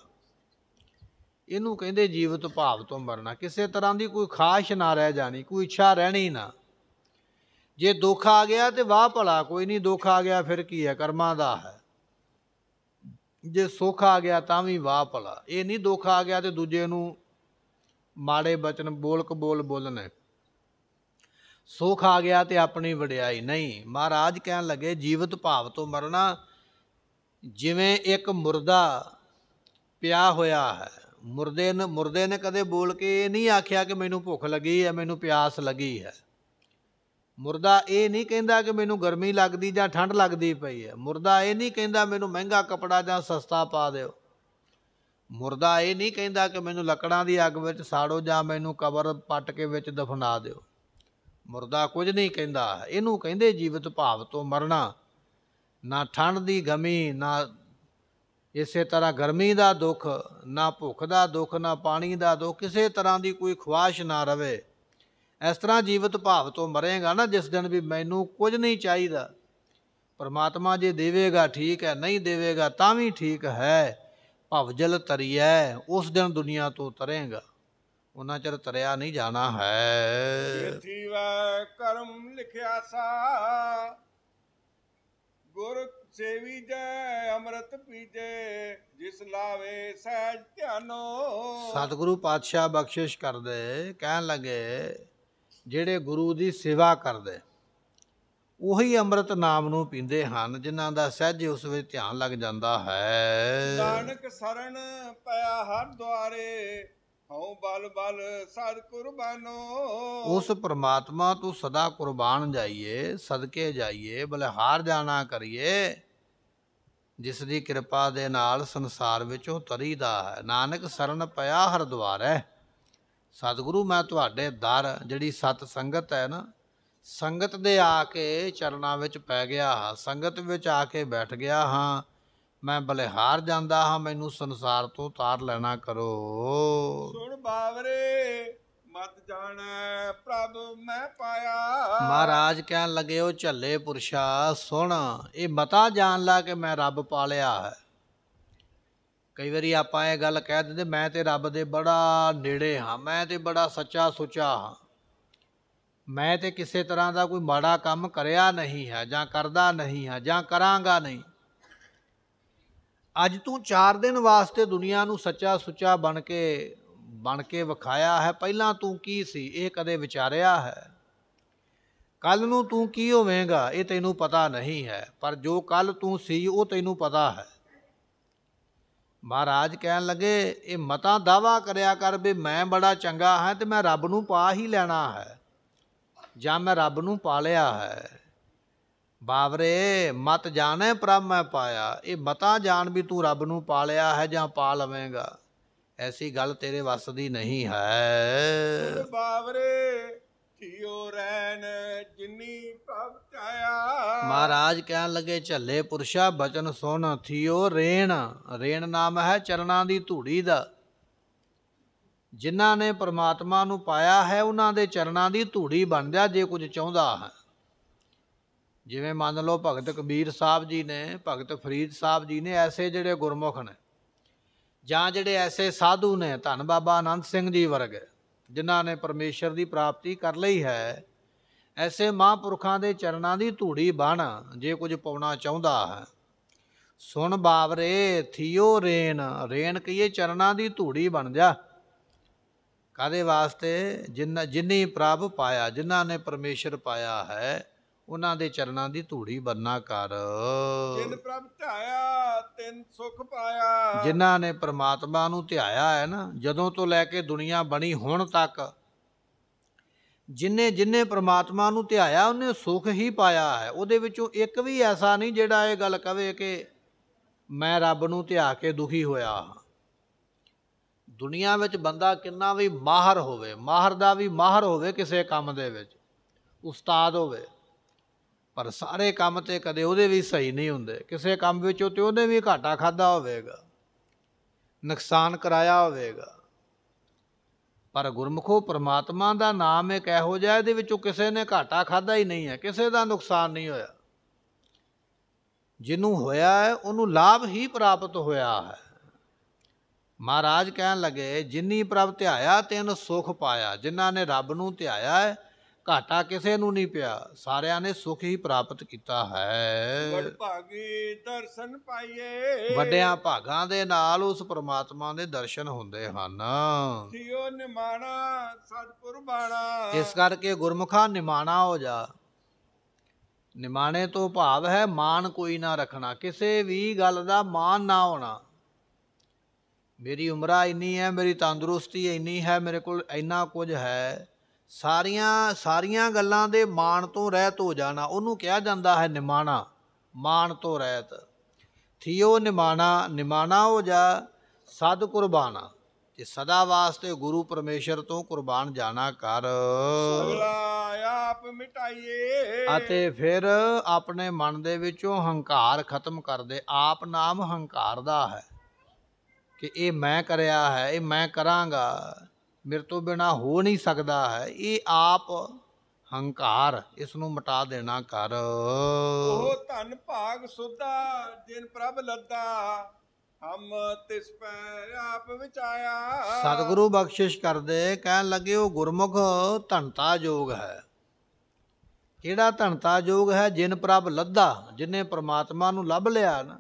ਇਹਨੂੰ ਕਹਿੰਦੇ ਜੀਵਤ ਭਾਵ ਤੋਂ ਮਰਨਾ। ਕਿਸੇ ਤਰ੍ਹਾਂ ਦੀ ਕੋਈ ਖਾਸ਼ ਨਾ ਰਹਿ ਜਾਣੀ, ਕੋਈ ਇੱਛਾ ਰਹਿਣੀ ਨਾ। ਜੇ ਦੁੱਖ ਆ ਗਿਆ ਤੇ ਵਾਹ ਭਲਾ, ਕੋਈ ਨਹੀਂ, ਦੁੱਖ ਆ ਗਿਆ ਫਿਰ ਕੀ ਹੈ, ਕਰਮਾਂ ਦਾ ਹੈ। ਜੇ ਸੁੱਖ ਆ ਗਿਆ ਤਾਂ ਵੀ ਵਾਹ ਭਲਾ। ਇਹ ਨਹੀਂ ਦੁੱਖ ਆ ਗਿਆ ਤੇ ਦੂਜੇ ਨੂੰ ਮਾੜੇ ਬਚਨ ਬੋਲ ਕਬੋਲ ਬੋਲਣੇ। ਸੁੱਖ ਆ ਗਿਆ ਤੇ ਆਪਣੀ ਵਡਿਆਈ ਨਹੀਂ। ਮਹਾਰਾਜ ਕਹਿਣ ਲੱਗੇ ਜੀਵਤ ਭਾਵ ਤੋਂ ਮਰਨਾ, ਜਿਵੇਂ ਇੱਕ ਮੁਰਦਾ ਪਿਆ ਹੋਇਆ ਹੈ। ਮੁਰਦੇ ਨੇ ਕਦੇ ਬੋਲ ਕੇ ਇਹ ਨਹੀਂ ਆਖਿਆ ਕਿ ਮੈਨੂੰ ਭੁੱਖ ਲੱਗੀ ਹੈ, ਮੈਨੂੰ ਪਿਆਸ ਲੱਗੀ ਹੈ। ਮੁਰਦਾ ਇਹ ਨਹੀਂ ਕਹਿੰਦਾ ਕਿ ਮੈਨੂੰ ਗਰਮੀ ਲੱਗਦੀ ਜਾਂ ਠੰਡ ਲੱਗਦੀ ਪਈ ਹੈ। ਮੁਰਦਾ ਇਹ ਨਹੀਂ ਕਹਿੰਦਾ ਮੈਨੂੰ ਮਹਿੰਗਾ ਕੱਪੜਾ ਜਾਂ ਸਸਤਾ ਪਾ ਦਿਓ। ਮੁਰਦਾ ਇਹ ਨਹੀਂ ਕਹਿੰਦਾ ਕਿ ਮੈਨੂੰ ਲੱਕੜਾਂ ਦੀ ਅੱਗ ਵਿੱਚ ਸਾੜੋ ਜਾਂ ਮੈਨੂੰ ਕਬਰ ਪੱਟ ਕੇ ਵਿੱਚ ਦਫਨਾ ਦਿਓ। ਮੁਰਦਾ ਕੁਝ ਨਹੀਂ ਕਹਿੰਦਾ। ਇਹਨੂੰ ਕਹਿੰਦੇ ਜੀਵਤ ਭਾਵ ਤੋਂ ਮਰਨਾ। ਨਾ ਠੰਡ ਦੀ ਗਮੀ, ਨਾ ਇਸੇ ਤਰ੍ਹਾਂ ਗਰਮੀ ਦਾ ਦੁੱਖ, ਨਾ ਭੁੱਖ ਦਾ ਦੁੱਖ, ਨਾ ਪਾਣੀ ਦਾ ਦੁੱਖ, ਕਿਸੇ ਤਰ੍ਹਾਂ ਦੀ ਕੋਈ ਖਵਾਇਸ਼ ਨਾ ਰਵੇ। ਇਸ ਤਰ੍ਹਾਂ ਜੀਵਤ ਭਾਵ ਤੋਂ ਮਰੇਗਾ ਨਾ ਜਿਸ ਦਿਨ ਵੀ ਮੈਨੂੰ ਕੁਝ ਨਹੀਂ ਚਾਹੀਦਾ, ਪਰਮਾਤਮਾ ਜੇ ਦੇਵੇਗਾ ਠੀਕ ਹੈ, ਨਹੀਂ ਦੇਵੇਗਾ ਤਾਂ ਵੀ ਠੀਕ ਹੈ। ਭਵਜਲ ਤਰੀਐ, ਉਸ ਦਿਨ ਦੁਨੀਆ ਤੋਂ ਤਰੇਗਾ, ਉਹਨਾਂ ਚਿਰ ਤਰਿਆ ਨਹੀਂ ਜਾਣਾ ਹੈ। ਕਰਮ ਲਿਖਿਆ ਸਾ, ਗੁਰ ਸੇਵੀ ਜੈ ਅੰਮ੍ਰਿਤ ਪੀਜੇ, ਜਿਸ ਲਾਵੇ ਸਹਿਜ ਧਿਆਨੋ। ਸਤਿਗੁਰੂ ਪਾਤਸ਼ਾਹ ਬਖਸ਼ਿਸ਼ ਕਰਦੇ, ਕਹਿਣ ਲੱਗੇ ਜਿਹੜੇ ਗੁਰੂ ਦੀ ਸੇਵਾ ਕਰਦੇ ਉਹੀ ਅੰਮ੍ਰਿਤ ਨਾਮ ਨੂੰ ਪੀਂਦੇ ਹਨ, ਜਿਨ੍ਹਾਂ ਦਾ ਸਹਿਜ ਉਸ ਵਿੱਚ ਧਿਆਨ ਲੱਗ ਜਾਂਦਾ ਹੈ। ਨਾਨਕ ਸਰਣ ਪਿਆ ਹਰ ਦੁਆਰੇ, ਹਉ ਬਲ ਬਲ ਸਦ ਕੁਰਬਾਨੋ। ਉਸ ਪ੍ਰਮਾਤਮਾ ਤੋਂ ਸਦਾ ਕੁਰਬਾਨ ਜਾਈਏ, ਸਦਕੇ ਜਾਈਏ, ਬਲਿਹਾਰ ਜਾਣਾ ਕਰੀਏ, ਜਿਸ ਦੀ ਕਿਰਪਾ ਦੇ ਨਾਲ ਸੰਸਾਰ ਵਿੱਚੋਂ ਤਰੀਦਾ ਹੈ। ਨਾਨਕ ਸਰਨ ਪਿਆ ਹਰ ਦੁਆਰੈ। ਸਤਿਗੁਰੂ ਮੈਂ ਤੁਹਾਡੇ ਦਰ, ਜਿਹੜੀ ਸਤ ਸੰਗਤ ਹੈ ਨਾ, ਸੰਗਤ ਦੇ ਆ ਕੇ ਚਰਨਾਂ ਵਿੱਚ ਪੈ ਗਿਆ ਹਾਂ, ਸੰਗਤ ਵਿੱਚ ਆ ਕੇ ਬੈਠ ਗਿਆ ਹਾਂ। ਮੈਂ ਬਲਿਹਾਰ ਜਾਂਦਾ ਹਾਂ, ਮੈਨੂੰ ਸੰਸਾਰ ਤੋਂ ਉਤਾਰ ਲੈਣਾ ਕਰੋ। ਸੁਣ ਬਾਵਰੇ ਮਤ ਜਾਣੈ ਪ੍ਰਭ ਮੈਂ ਪਾਇਆ। ਮਹਾਰਾਜ ਕਹਿਣ ਲੱਗੇ ਉਹ ਝੱਲੇ ਪੁਰਸ਼ਾ ਸੁਣ, ਇਹ ਮਤਾ ਜਾਣ ਲਾ ਕਿ ਮੈਂ ਰੱਬ ਪਾ ਲਿਆ ਹੈ। ਕਈ ਵਾਰੀ ਆਪਾਂ ਇਹ ਗੱਲ ਕਹਿ ਦਿੰਦੇ ਮੈਂ ਤੇ ਰੱਬ ਦੇ ਬੜਾ ਨੇੜੇ ਹਾਂ, ਮੈਂ ਤੇ ਬੜਾ ਸੱਚਾ ਸੁੱਚਾ ਹਾਂ, ਮੈਂ ਤੇ ਕਿਸੇ ਤਰ੍ਹਾਂ ਦਾ ਕੋਈ ਮਾੜਾ ਕੰਮ ਕਰਿਆ ਨਹੀਂ ਹੈ ਜਾਂ ਕਰਦਾ ਨਹੀਂ ਹੈ ਜਾਂ ਕਰਾਂਗਾ ਨਹੀਂ। ਅੱਜ ਤੂੰ 4 ਦਿਨ ਵਾਸਤੇ ਦੁਨੀਆ ਨੂੰ ਸੱਚਾ ਸੁੱਚਾ ਬਣ ਕੇ ਵਿਖਾਇਆ ਹੈ। ਪਹਿਲਾਂ ਤੂੰ ਕੀ ਸੀ ਇਹ ਕਦੇ ਵਿਚਾਰਿਆ ਹੈ? ਕੱਲ ਨੂੰ ਤੂੰ ਕੀ ਹੋਵੇਂਗਾ ਇਹ ਤੈਨੂੰ ਪਤਾ ਨਹੀਂ ਹੈ, ਪਰ ਜੋ ਕੱਲ ਤੂੰ ਸੀ ਉਹ ਤੈਨੂੰ ਪਤਾ ਹੈ। ਮਹਾਰਾਜ ਕਹਿਣ ਲੱਗੇ ਇਹ ਮਤਾ ਦਾਵਾ ਕਰਿਆ ਕਰ ਵੀ ਮੈਂ ਬੜਾ ਚੰਗਾ ਹਾਂ ਤੇ ਮੈਂ ਰੱਬ ਨੂੰ ਪਾ ਹੀ ਲੈਣਾ ਹੈ, ਜਾਂ ਮੈਂ ਰੱਬ ਨੂੰ ਪਾ ਲਿਆ ਹੈ। ਬਾਵਰੇ ਮਤ ਜਾਣੇ ਪ੍ਰਭ ਮੈਂ ਪਾਇਆ। ਇਹ ਮਤਾ ਜਾਣ ਵੀ ਤੂੰ ਰੱਬ ਨੂੰ ਪਾ ਲਿਆ ਹੈ ਜਾਂ ਪਾ ਲਵੇਂਗਾ, ਐਸੀ ਗੱਲ ਤੇਰੇ ਵੱਸ ਦੀ ਨਹੀਂ ਹੈ। ਬਾਵਰੇ ਥਿਓ ਰਹਿਣ ਜਿਨੀ ਪ੍ਰਭ ਚਾਇਆ। ਮਹਾਰਾਜ ਕਹਿਣ ਲੱਗੇ, ਝੱਲੇ ਪੁਰਸ਼ਾ ਬਚਨ ਸੁਣ, ਥਿਓ ਰੇਣ। ਰੇਣ ਨਾਮ ਹੈ ਚਰਨਾਂ ਦੀ ਧੂੜੀ ਦਾ। ਜਿਨ੍ਹਾਂ ਨੇ ਪ੍ਰਮਾਤਮਾ ਨੂੰ ਪਾਇਆ ਹੈ ਉਹਨਾਂ ਦੇ ਚਰਨਾਂ ਦੀ ਧੂੜੀ ਬਣ ਜਾ ਜੇ ਕੁਝ ਚਾਹੁੰਦਾ ਹੈ। ਜਿਵੇਂ ਮੰਨ ਲਓ ਭਗਤ ਕਬੀਰ ਸਾਹਿਬ ਜੀ ਨੇ, ਭਗਤ ਫਰੀਦ ਸਾਹਿਬ ਜੀ ਨੇ, ਐਸੇ ਜਿਹੜੇ ਗੁਰਮੁਖ ਨੇ ਜਾਂ ਜਿਹੜੇ ਐਸੇ ਸਾਧੂ ਨੇ, ਧੰਨ ਬਾਬਾ ਆਨੰਦ ਸਿੰਘ ਜੀ ਵਰਗੇ, ਜਿਨ੍ਹਾਂ ਨੇ ਪਰਮੇਸ਼ਰ ਦੀ ਪ੍ਰਾਪਤੀ ਕਰ ਲਈ ਹੈ, ਐਸੇ ਮਹਾਂਪੁਰਖਾਂ ਦੇ ਚਰਨਾਂ ਦੀ ਧੂੜੀ ਬਣ ਜੇ ਕੁਝ ਪਾਉਣਾ ਚਾਹੁੰਦਾ ਹੈ। ਸੁਣ ਬਾਵਰੇ ਥਿਓ ਰੇਣ। ਰੇਣ ਕਹੀਏ ਚਰਨਾਂ ਦੀ ਧੂੜੀ ਬਣ ਜਾ। ਕਾਹਦੇ ਵਾਸਤੇ? ਜਿਨੀ ਪ੍ਰਭ ਪਾਇਆ, ਜਿਨ੍ਹਾਂ ਨੇ ਪਰਮੇਸ਼ਰ ਪਾਇਆ ਹੈ ਉਹਨਾਂ ਦੇ ਚਰਨਾਂ ਦੀ ਧੂੜੀ ਬੰਨਾ ਕਰ। ਜਿਨ ਪ੍ਰਭ ਧਿਆਇਆ ਤਿਨ ਸੁਖ ਪਾਇਆ। ਜਿਨ੍ਹਾਂ ਨੇ ਪ੍ਰਮਾਤਮਾ ਨੂੰ ਧਿਆਇਆ ਹੈ ਨਾ, ਜਦੋਂ ਤੋਂ ਲੈ ਕੇ ਦੁਨੀਆ ਬਣੀ ਹੁਣ ਤੱਕ, ਜਿਨੇ ਪ੍ਰਮਾਤਮਾ ਨੂੰ ਧਿਆਇਆ ਉਹਨੇ ਸੁਖ ਹੀ ਪਾਇਆ ਹੈ। ਉਹਦੇ ਵਿੱਚੋਂ ਇੱਕ ਵੀ ਐਸਾ ਨਹੀਂ ਜਿਹੜਾ ਇਹ ਗੱਲ ਕਵੇ ਕਿ ਮੈਂ ਰੱਬ ਨੂੰ ਧਿਆ ਕੇ ਦੁਖੀ ਹੋਇਆ। ਦੁਨੀਆ ਵਿੱਚ ਬੰਦਾ ਕਿੰਨਾ ਵੀ ਮਾਹਰ ਹੋਵੇ, ਮਾਹਰ ਦਾ ਵੀ ਮਾਹਰ ਹੋਵੇ ਕਿਸੇ ਕੰਮ ਦੇ ਵਿੱਚ, ਉਸਤਾਦ ਹੋਵੇ, ਪਰ ਸਾਰੇ ਕੰਮ ਤੇ ਕਦੇ ਉਹਦੇ ਵੀ ਸਹੀ ਨਹੀਂ ਹੁੰਦੇ। ਕਿਸੇ ਕੰਮ ਵਿੱਚੋਂ ਤੇ ਉਹਨੇ ਵੀ ਘਾਟਾ ਖਾਧਾ ਹੋਵੇਗਾ, ਨੁਕਸਾਨ ਕਰਾਇਆ ਹੋਵੇਗਾ। ਪਰ ਗੁਰਮੁਖੋ ਪ੍ਰਮਾਤਮਾ ਦਾ ਨਾਮ ਇੱਕ ਇਹੋ ਜਿਹਾ, ਇਹਦੇ ਵਿੱਚੋਂ ਕਿਸੇ ਨੇ ਘਾਟਾ ਖਾਧਾ ਹੀ ਨਹੀਂ ਹੈ, ਕਿਸੇ ਦਾ ਨੁਕਸਾਨ ਨਹੀਂ ਹੋਇਆ। ਜਿਹਨੂੰ ਹੋਇਆ ਹੈ ਉਹਨੂੰ ਲਾਭ ਹੀ ਪ੍ਰਾਪਤ ਹੋਇਆ ਹੈ। ਮਹਾਰਾਜ ਕਹਿਣ ਲੱਗੇ, ਜਿਨੀ ਪ੍ਰਭ ਧਿਆਇਆ ਤਿਨ ਸੁਖ ਪਾਇਆ। ਜਿਨ੍ਹਾਂ ਨੇ ਰੱਬ ਨੂੰ ਧਿਆਇਆ ਹੈ ਘਾਟਾ ਕਿਸੇ ਨੂੰ ਨਹੀਂ ਪਿਆ, ਸਾਰਿਆਂ ਨੇ ਸੁਖ ਹੀ ਪ੍ਰਾਪਤ ਕੀਤਾ ਹੈ। ਵਡ ਭਾਗੀ ਦਰਸ਼ਨ ਪਾਈਏ। ਵੱਡਿਆਂ ਭਾਗਾਂ ਦੇ ਨਾਲ ਉਸ ਪ੍ਰਮਾਤਮਾ ਦੇ ਦਰਸ਼ਨ ਹੁੰਦੇ ਹਨ। ਥਿਓ ਨਿਮਾਣਾ ਸਤਿਗੁਰ ਬਾਣਾ। ਇਸ ਕਰਕੇ ਗੁਰਮੁਖਾ ਨਿਮਾਣਾ ਹੋ ਜਾ। ਨਿਮਾਣੇ ਤੋਂ ਭਾਵ ਹੈ ਮਾਣ ਕੋਈ ਨਾ ਰੱਖਣਾ, ਕਿਸੇ ਵੀ ਗੱਲ ਦਾ ਮਾਣ ਨਾ ਹੋਣਾ। ਮੇਰੀ ਉਮਰਾਂ ਇੰਨੀ ਹੈ, ਮੇਰੀ ਤੰਦਰੁਸਤੀ ਇੰਨੀ ਹੈ, ਮੇਰੇ ਕੋਲ ਇੰਨਾ ਕੁਝ ਹੈ, ਸਾਰੀਆਂ ਗੱਲਾਂ ਦੇ ਮਾਣ ਤੋਂ ਰਹਿਤ ਹੋ ਜਾਣਾ, ਉਹਨੂੰ ਕਿਹਾ ਜਾਂਦਾ ਹੈ ਨਿਮਾਣਾ, ਮਾਣ ਤੋਂ ਰਹਿਤ। ਥਿਓ ਨਿਮਾਣਾ। ਨਿਮਾਣਾ ਹੋ ਜਾ ਸਦ ਕੁਰਬਾਨਾ, ਤੇ ਸਦਾ ਵਾਸਤੇ ਗੁਰੂ ਪਰਮੇਸ਼ਰ ਤੋਂ ਕੁਰਬਾਨ ਜਾਣਾ ਕਰ। ਸਗਲਾ ਆਪ ਮਿਟਾਈਏ। ਅਤੇ ਫਿਰ ਆਪਣੇ ਮਨ ਦੇ ਵਿੱਚੋਂ ਹੰਕਾਰ ਖਤਮ ਕਰ ਦੇ। ਆਪ ਨਾਮ ਹੰਕਾਰ ਦਾ ਹੈ ਕਿ ਇਹ ਮੈਂ ਕਰਿਆ ਹੈ, ਇਹ ਮੈਂ ਕਰਾਂਗਾ, ਮੇਰੇ ਤੋਂ ਬਿਨਾਂ ਹੋ ਨਹੀਂ ਸਕਦਾ ਹੈ। ਇਹ ਆਪ ਹੰਕਾਰ, ਇਸ ਨੂੰ ਮਿਟਾ ਦੇਣਾ ਕਰ। ਉਹ ਧਨ ਭਾਗ ਸੁਧਾ ਜਿਨ ਪ੍ਰਭ ਲੱਦਾ, ਹਮ ਤਿਸ ਪੈ ਆਪ ਵਿਚਾਇਆ। ਸਤਿਗੁਰੂ ਬਖਸ਼ਿਸ਼ ਕਰਦੇ, ਕਹਿਣ ਲੱਗੇ ਉਹ ਗੁਰਮੁਖ ਧਨਤਾ ਯੋਗ ਹੈ। ਕਿਹੜਾ ਧਨਤਾ ਯੋਗ ਹੈ? ਜਿਨ ਪ੍ਰਭ ਲੱਦਾ, ਜਿਹਨੇ ਪ੍ਰਮਾਤਮਾ ਨੂੰ ਲੱਭ ਲਿਆ ਨਾ,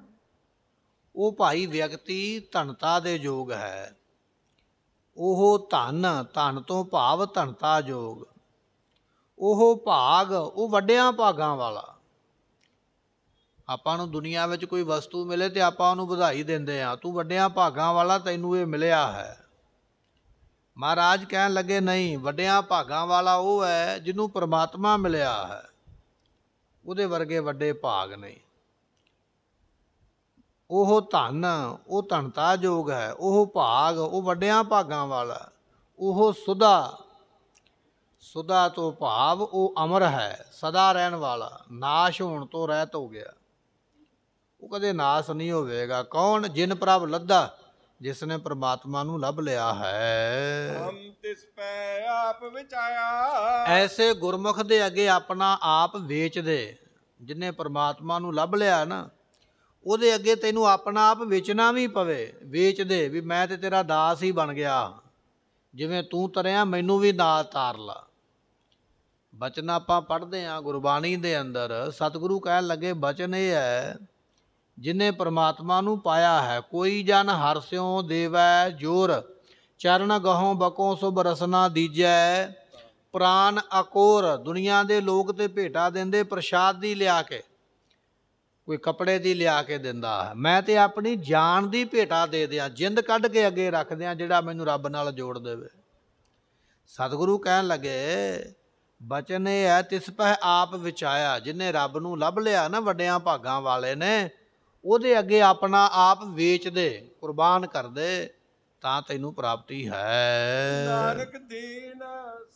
ਉਹ ਭਾਈ ਵਿਅਕਤੀ ਧਨਤਾ ਦੇ ਯੋਗ ਹੈ। ਉਹ ਧਨ ਤੋਂ ਭਾਵ ਧਨਤਾ ਯੋਗ। ਉਹ ਭਾਗ, ਉਹ ਵੱਡਿਆਂ ਭਾਗਾਂ ਵਾਲਾ। ਆਪਾਂ ਨੂੰ ਦੁਨੀਆ ਵਿੱਚ ਕੋਈ ਵਸਤੂ ਮਿਲੇ ਤੇ ਆਪਾਂ ਉਹਨੂੰ ਵਧਾਈ ਦਿੰਦੇ ਹਾਂ, ਤੂੰ ਵੱਡਿਆਂ ਭਾਗਾਂ ਵਾਲਾ, ਤੈਨੂੰ ਇਹ ਮਿਲਿਆ ਹੈ। ਮਹਾਰਾਜ ਕਹਿਣ ਲੱਗੇ ਨਹੀਂ, ਵੱਡਿਆਂ ਭਾਗਾਂ ਵਾਲਾ ਉਹ ਹੈ ਜਿਹਨੂੰ ਪ੍ਰਮਾਤਮਾ ਮਿਲਿਆ ਹੈ, ਉਹਦੇ ਵਰਗੇ ਵੱਡੇ ਭਾਗ ਨਹੀਂ। ਉਹ ਧਨ, ਉਹ ਧਨਤਾ ਯੋਗ ਹੈ। ਉਹ ਭਾਗ, ਉਹ ਵੱਡਿਆਂ ਭਾਗਾਂ ਵਾਲਾ। ਉਹ ਸੁਦਾ, ਸੁਦਾ ਤੋਂ ਭਾਵ ਉਹ ਅਮਰ ਹੈ, ਸਦਾ ਰਹਿਣ ਵਾਲਾ, ਨਾਸ਼ ਹੋਣ ਤੋਂ ਰਹਿਤ ਹੋ ਗਿਆ, ਉਹ ਕਦੇ ਨਾਸ਼ ਨਹੀਂ ਹੋਵੇਗਾ। ਕੌਣ? ਜਿਨ ਪ੍ਰਭ ਲੱਦਾ, ਜਿਸ ਨੇ ਪ੍ਰਮਾਤਮਾ ਨੂੰ ਲੱਭ ਲਿਆ ਹੈ। ਹਮ ਤਿਸ ਪੈ ਆਪ ਵਿਚਾਇਆ। ਐਸੇ ਗੁਰਮੁਖ ਦੇ ਅੱਗੇ ਆਪਣਾ ਆਪ ਵੇਚ ਦੇ। ਜਿਹਨੇ ਪ੍ਰਮਾਤਮਾ ਨੂੰ ਲੱਭ ਲਿਆ ਨਾ, ਉਹਦੇ ਅੱਗੇ ਤੈਨੂੰ ਆਪਣਾ ਆਪ ਵੇਚਣਾ ਵੀ ਪਵੇ। ਵੇਚ ਦੇ ਵੀ ਮੈਂ ਤੇ ਤੇਰਾ ਦਾਸ ਹੀ ਬਣ ਗਿਆ, ਜਿਵੇਂ ਤੂੰ ਤਰਿਆ ਮੈਨੂੰ ਵੀ ਨਾਲ ਤਾਰ ਲਾ। ਬਚਨ ਆਪਾਂ ਪੜ੍ਹਦੇ ਹਾਂ ਗੁਰਬਾਣੀ ਦੇ ਅੰਦਰ, ਸਤਿਗੁਰੂ ਕਹਿਣ ਲੱਗੇ ਬਚਨ ਇਹ ਹੈ, ਜਿਹਨੇ ਪ੍ਰਮਾਤਮਾ ਨੂੰ ਪਾਇਆ ਹੈ। ਕੋਈ ਜਨ ਹਰਸਿਓ ਦੇਵੈ ਜੋਰ, ਚਰਨ ਗਹੋਂ ਬਕੋਂ ਸੁਭ ਰਸਨਾ ਦੀਜੈ। ਪ੍ਰਾਨ ਅਕੋਰ। ਦੁਨੀਆ ਦੇ ਲੋਕ ਤੇ ਭੇਟਾ ਦਿੰਦੇ ਪ੍ਰਸ਼ਾਦ ਦੀ ਲਿਆ ਕੇ, ਕੋਈ ਕੱਪੜੇ ਦੀ ਲਿਆ ਕੇ ਦਿੰਦਾ ਹੈ। ਮੈਂ ਤੇ ਆਪਣੀ ਜਾਨ ਦੀ ਭੇਟਾ ਦੇ ਦਿਆਂ, ਜਿੰਦ ਕੱਢ ਕੇ ਅੱਗੇ ਰੱਖ ਦਿਆਂ, ਜਿਹੜਾ ਮੈਨੂੰ ਰੱਬ ਨਾਲ ਜੋੜ ਦੇਵੇ। ਸਤਿਗੁਰੂ ਕਹਿਣ ਲੱਗੇ ਬਚਨ ਇਹ ਹੈ, ਤਿਸ ਪੈ ਆਪ ਵਿਚਾਇਆ। ਜਿਹਨੇ ਰੱਬ ਨੂੰ ਲੱਭ ਲਿਆ ਨਾ, ਵੱਡਿਆਂ ਭਾਗਾਂ ਵਾਲੇ ਨੇ, ਉਹਦੇ ਅੱਗੇ ਆਪਣਾ ਆਪ ਵੇਚ ਦੇ, ਕੁਰਬਾਨ ਕਰ ਦੇ, ਤਾਂ ਤੈਨੂੰ ਪ੍ਰਾਪਤੀ ਹੈ। ਨਾਨਕ ਦੀਨ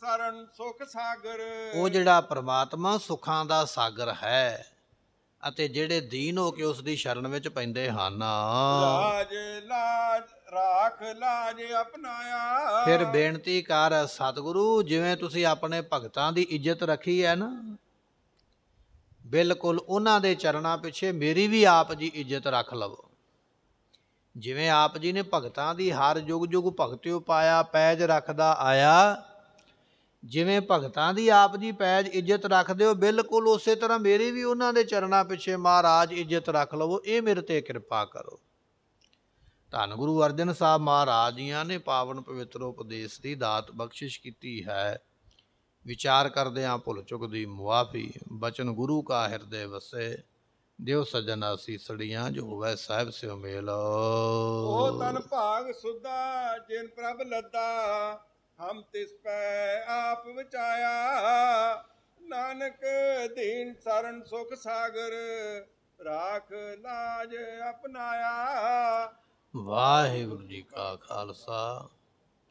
ਸਰਨ ਸੁਖ ਸਾਗਰ। ਉਹ ਜਿਹੜਾ ਪ੍ਰਮਾਤਮਾ ਸੁੱਖਾਂ ਦਾ ਸਾਗਰ ਹੈ ਅਤੇ ਜਿਹੜੇ ਦੀਨ ਹੋ ਕੇ ਉਸ ਦੀ ਸ਼ਰਨ ਵਿੱਚ ਪੈਂਦੇ ਹਨ। ਲਾਜ ਲਾਜ ਰਾਖ ਲਾਜ ਅਪਨਾਇਆ। ਫਿਰ ਬੇਨਤੀ ਕਰ ਸਤਿਗੁਰੂ, ਜਿਵੇਂ ਤੁਸੀਂ ਆਪਣੇ ਭਗਤਾਂ ਦੀ ਇੱਜ਼ਤ ਰੱਖੀ ਹੈ ਨਾ, ਬਿਲਕੁਲ ਉਹਨਾਂ ਦੇ ਚਰਨਾਂ ਪਿੱਛੇ ਮੇਰੀ ਵੀ ਆਪ ਜੀ ਇੱਜ਼ਤ ਰੱਖ ਲਵੋ। ਜਿਵੇਂ ਆਪ ਜੀ ਨੇ ਭਗਤਾਂ ਦੀ ਹਰ ਯੁਗ ਯੁਗ ਭਗਤਿਓ ਪਾਇਆ ਪੈਜ ਰੱਖਦਾ ਆਇਆ, ਜਿਵੇਂ ਭਗਤਾਂ ਦੀ ਆਪ ਜੀ ਪੈਜ ਇੱਜ਼ਤ ਰੱਖਦੇ ਹੋ, ਬਿਲਕੁਲ ਉਸੇ ਤਰ੍ਹਾਂ ਮੇਰੀ ਵੀ ਉਹਨਾਂ ਦੇ ਚਰਨਾਂ ਪਿੱਛੇ ਮਹਾਰਾਜ ਇੱਜ਼ਤ ਰੱਖ ਲਵੋ। ਇਹ ਮੇਰੇ ਤੇ ਕਿਰਪਾ ਕਰੋ। ਧੰਨ ਗੁਰੂ ਅਰਜਨ ਸਾਹਿਬ ਮਹਾਰਾਜ ਜੀਆਂ ਨੇ ਪਾਵਨ ਪਵਿੱਤਰ ਉਪਦੇਸ਼ ਦੀ ਦਾਤ ਬਖਸ਼ਿਸ਼ ਕੀਤੀ ਹੈ। ਵਿਚਾਰ ਕਰਦਿਆਂ ਭੁੱਲ ਚੁੱਕ ਦੀ ਮੁਆਫੀ, ਬਚਨ ਗੁਰੂ ਕਾ ਹਿਰਦੇ ਵਸੇ, ਦਿਓ ਸੱਜਣ ਅਸੀਸੜੀਆਂ, ਜੋ ਹੋਵੇ ਸਾਹਿਬ ਸਿਓ ਮੇਲ। ਉਹ ਤਨ ਭਾਗ ਸੁਧਾ ਜਿਨ ਪ੍ਰਭ ਲੱਦਾ, ਹਮ ਤਿਸ ਪੈ ਆਪ ਵਿਚਾਇਆ। ਨਾਨਕ ਦੀਨ ਸਰਨ ਸੁਖ ਸਾਗਰ, ਰਾਖ ਲਾਜ ਅਪਨਾਇਆ। ਵਾਹਿਗੁਰੂ ਜੀ ਕਾ ਖਾਲਸਾ,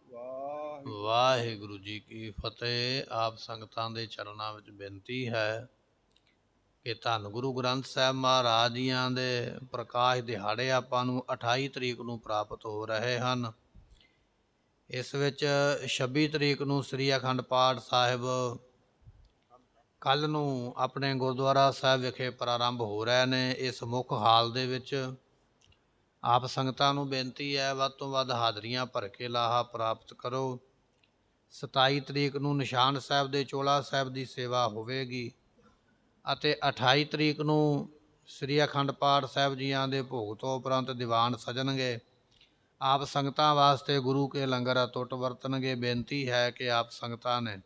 ਵਾਹਿਗੁਰੂ ਵਾਹਿਗੁਰੂ ਜੀ ਕੀ ਫਤਿਹ। ਆਪ ਸੰਗਤਾਂ ਦੇ ਚਰਨਾਂ ਵਿੱਚ ਬੇਨਤੀ ਹੈ ਕਿ ਧੰਨ ਗੁਰੂ ਗ੍ਰੰਥ ਸਾਹਿਬ ਮਹਾਰਾਜ ਜੀਆਂ ਦੇ ਪ੍ਰਕਾਸ਼ ਦਿਹਾੜੇ ਆਪਾਂ ਨੂੰ 28 ਤਰੀਕ ਨੂੰ ਪ੍ਰਾਪਤ ਹੋ ਰਹੇ ਹਨ। ਇਸ ਵਿੱਚ 26 ਤਰੀਕ ਨੂੰ ਸ੍ਰੀ ਅਖੰਡ ਪਾਠ ਸਾਹਿਬ ਕੱਲ੍ਹ ਨੂੰ ਆਪਣੇ ਗੁਰਦੁਆਰਾ ਸਾਹਿਬ ਵਿਖੇ ਪ੍ਰਾਰੰਭ ਹੋ ਰਹੇ ਨੇ। ਇਸ ਮੁੱਖ ਹਾਲ ਦੇ ਵਿੱਚ ਆਪ ਸੰਗਤਾਂ ਨੂੰ ਬੇਨਤੀ ਹੈ ਵੱਧ ਤੋਂ ਵੱਧ ਹਾਜ਼ਰੀਆਂ ਭਰ ਕੇ ਲਾਹਾ ਪ੍ਰਾਪਤ ਕਰੋ। 27 ਤਰੀਕ ਨੂੰ ਨਿਸ਼ਾਨ ਸਾਹਿਬ ਦੇ ਚੋਲਾ ਸਾਹਿਬ ਦੀ ਸੇਵਾ ਹੋਵੇਗੀ ਅਤੇ 28 ਤਰੀਕ ਨੂੰ ਸ੍ਰੀ ਅਖੰਡ ਪਾਠ ਸਾਹਿਬ ਜੀਆਂ ਦੇ ਭੋਗ ਤੋਂ ਉਪਰੰਤ ਦੀਵਾਨ ਸਜਣਗੇ। ਆਪ ਸੰਗਤਾਂ ਵਾਸਤੇ ਗੁਰੂ ਕੇ ਲੰਗਰ ਅਟੁੱਟ ਵਰਤਣਗੇ। ਬੇਨਤੀ ਹੈ ਕਿ ਆਪ ਸੰਗਤਾਂ ਨੇ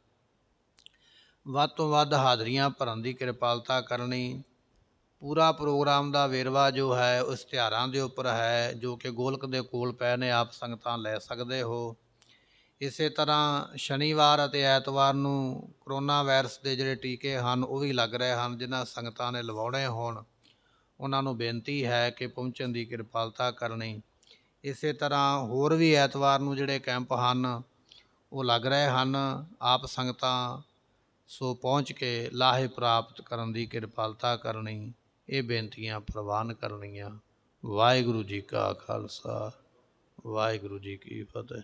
ਵੱਧ ਤੋਂ ਵੱਧ ਹਾਜ਼ਰੀਆਂ ਭਰਨ ਦੀ ਕਿਰਪਾਲਤਾ ਕਰਨੀ। ਪੂਰਾ ਪ੍ਰੋਗਰਾਮ ਦਾ ਵੇਰਵਾ ਜੋ ਹੈ ਉਹ ਇਸ਼ਤਿਹਾਰਾਂ ਦੇ ਉੱਪਰ ਹੈ, ਜੋ ਕਿ ਗੋਲਕ ਦੇ ਕੋਲ ਪਏ ਨੇ, ਆਪ ਸੰਗਤਾਂ ਲੈ ਸਕਦੇ ਹੋ। ਇਸੇ ਤਰ੍ਹਾਂ ਸ਼ਨੀਵਾਰ ਅਤੇ ਐਤਵਾਰ ਨੂੰ ਕਰੋਨਾ ਵਾਇਰਸ ਦੇ ਜਿਹੜੇ ਟੀਕੇ ਹਨ ਉਹ ਵੀ ਲੱਗ ਰਹੇ ਹਨ। ਜਿਨ੍ਹਾਂ ਸੰਗਤਾਂ ਨੇ ਲਵਾਉਣੇ ਹੋਣ ਉਹਨਾਂ ਨੂੰ ਬੇਨਤੀ ਹੈ ਕਿ ਪਹੁੰਚਣ ਦੀ ਕਿਰਪਾਲਤਾ ਕਰਨੀ। ਇਸੇ ਤਰ੍ਹਾਂ ਹੋਰ ਵੀ ਐਤਵਾਰ ਨੂੰ ਜਿਹੜੇ ਕੈਂਪ ਹਨ ਉਹ ਲੱਗ ਰਹੇ ਹਨ। ਆਪ ਸੰਗਤਾਂ ਸੋ ਪਹੁੰਚ ਕੇ ਲਾਹੇ ਪ੍ਰਾਪਤ ਕਰਨ ਦੀ ਕਿਰਪਾਲਤਾ ਕਰਨੀ। ਇਹ ਬੇਨਤੀਆਂ ਪ੍ਰਵਾਨ ਕਰਨੀਆਂ। ਵਾਹਿਗੁਰੂ ਜੀ ਕਾ ਖਾਲਸਾ, ਵਾਹਿਗੁਰੂ ਜੀ ਕੀ ਫਤਿਹ।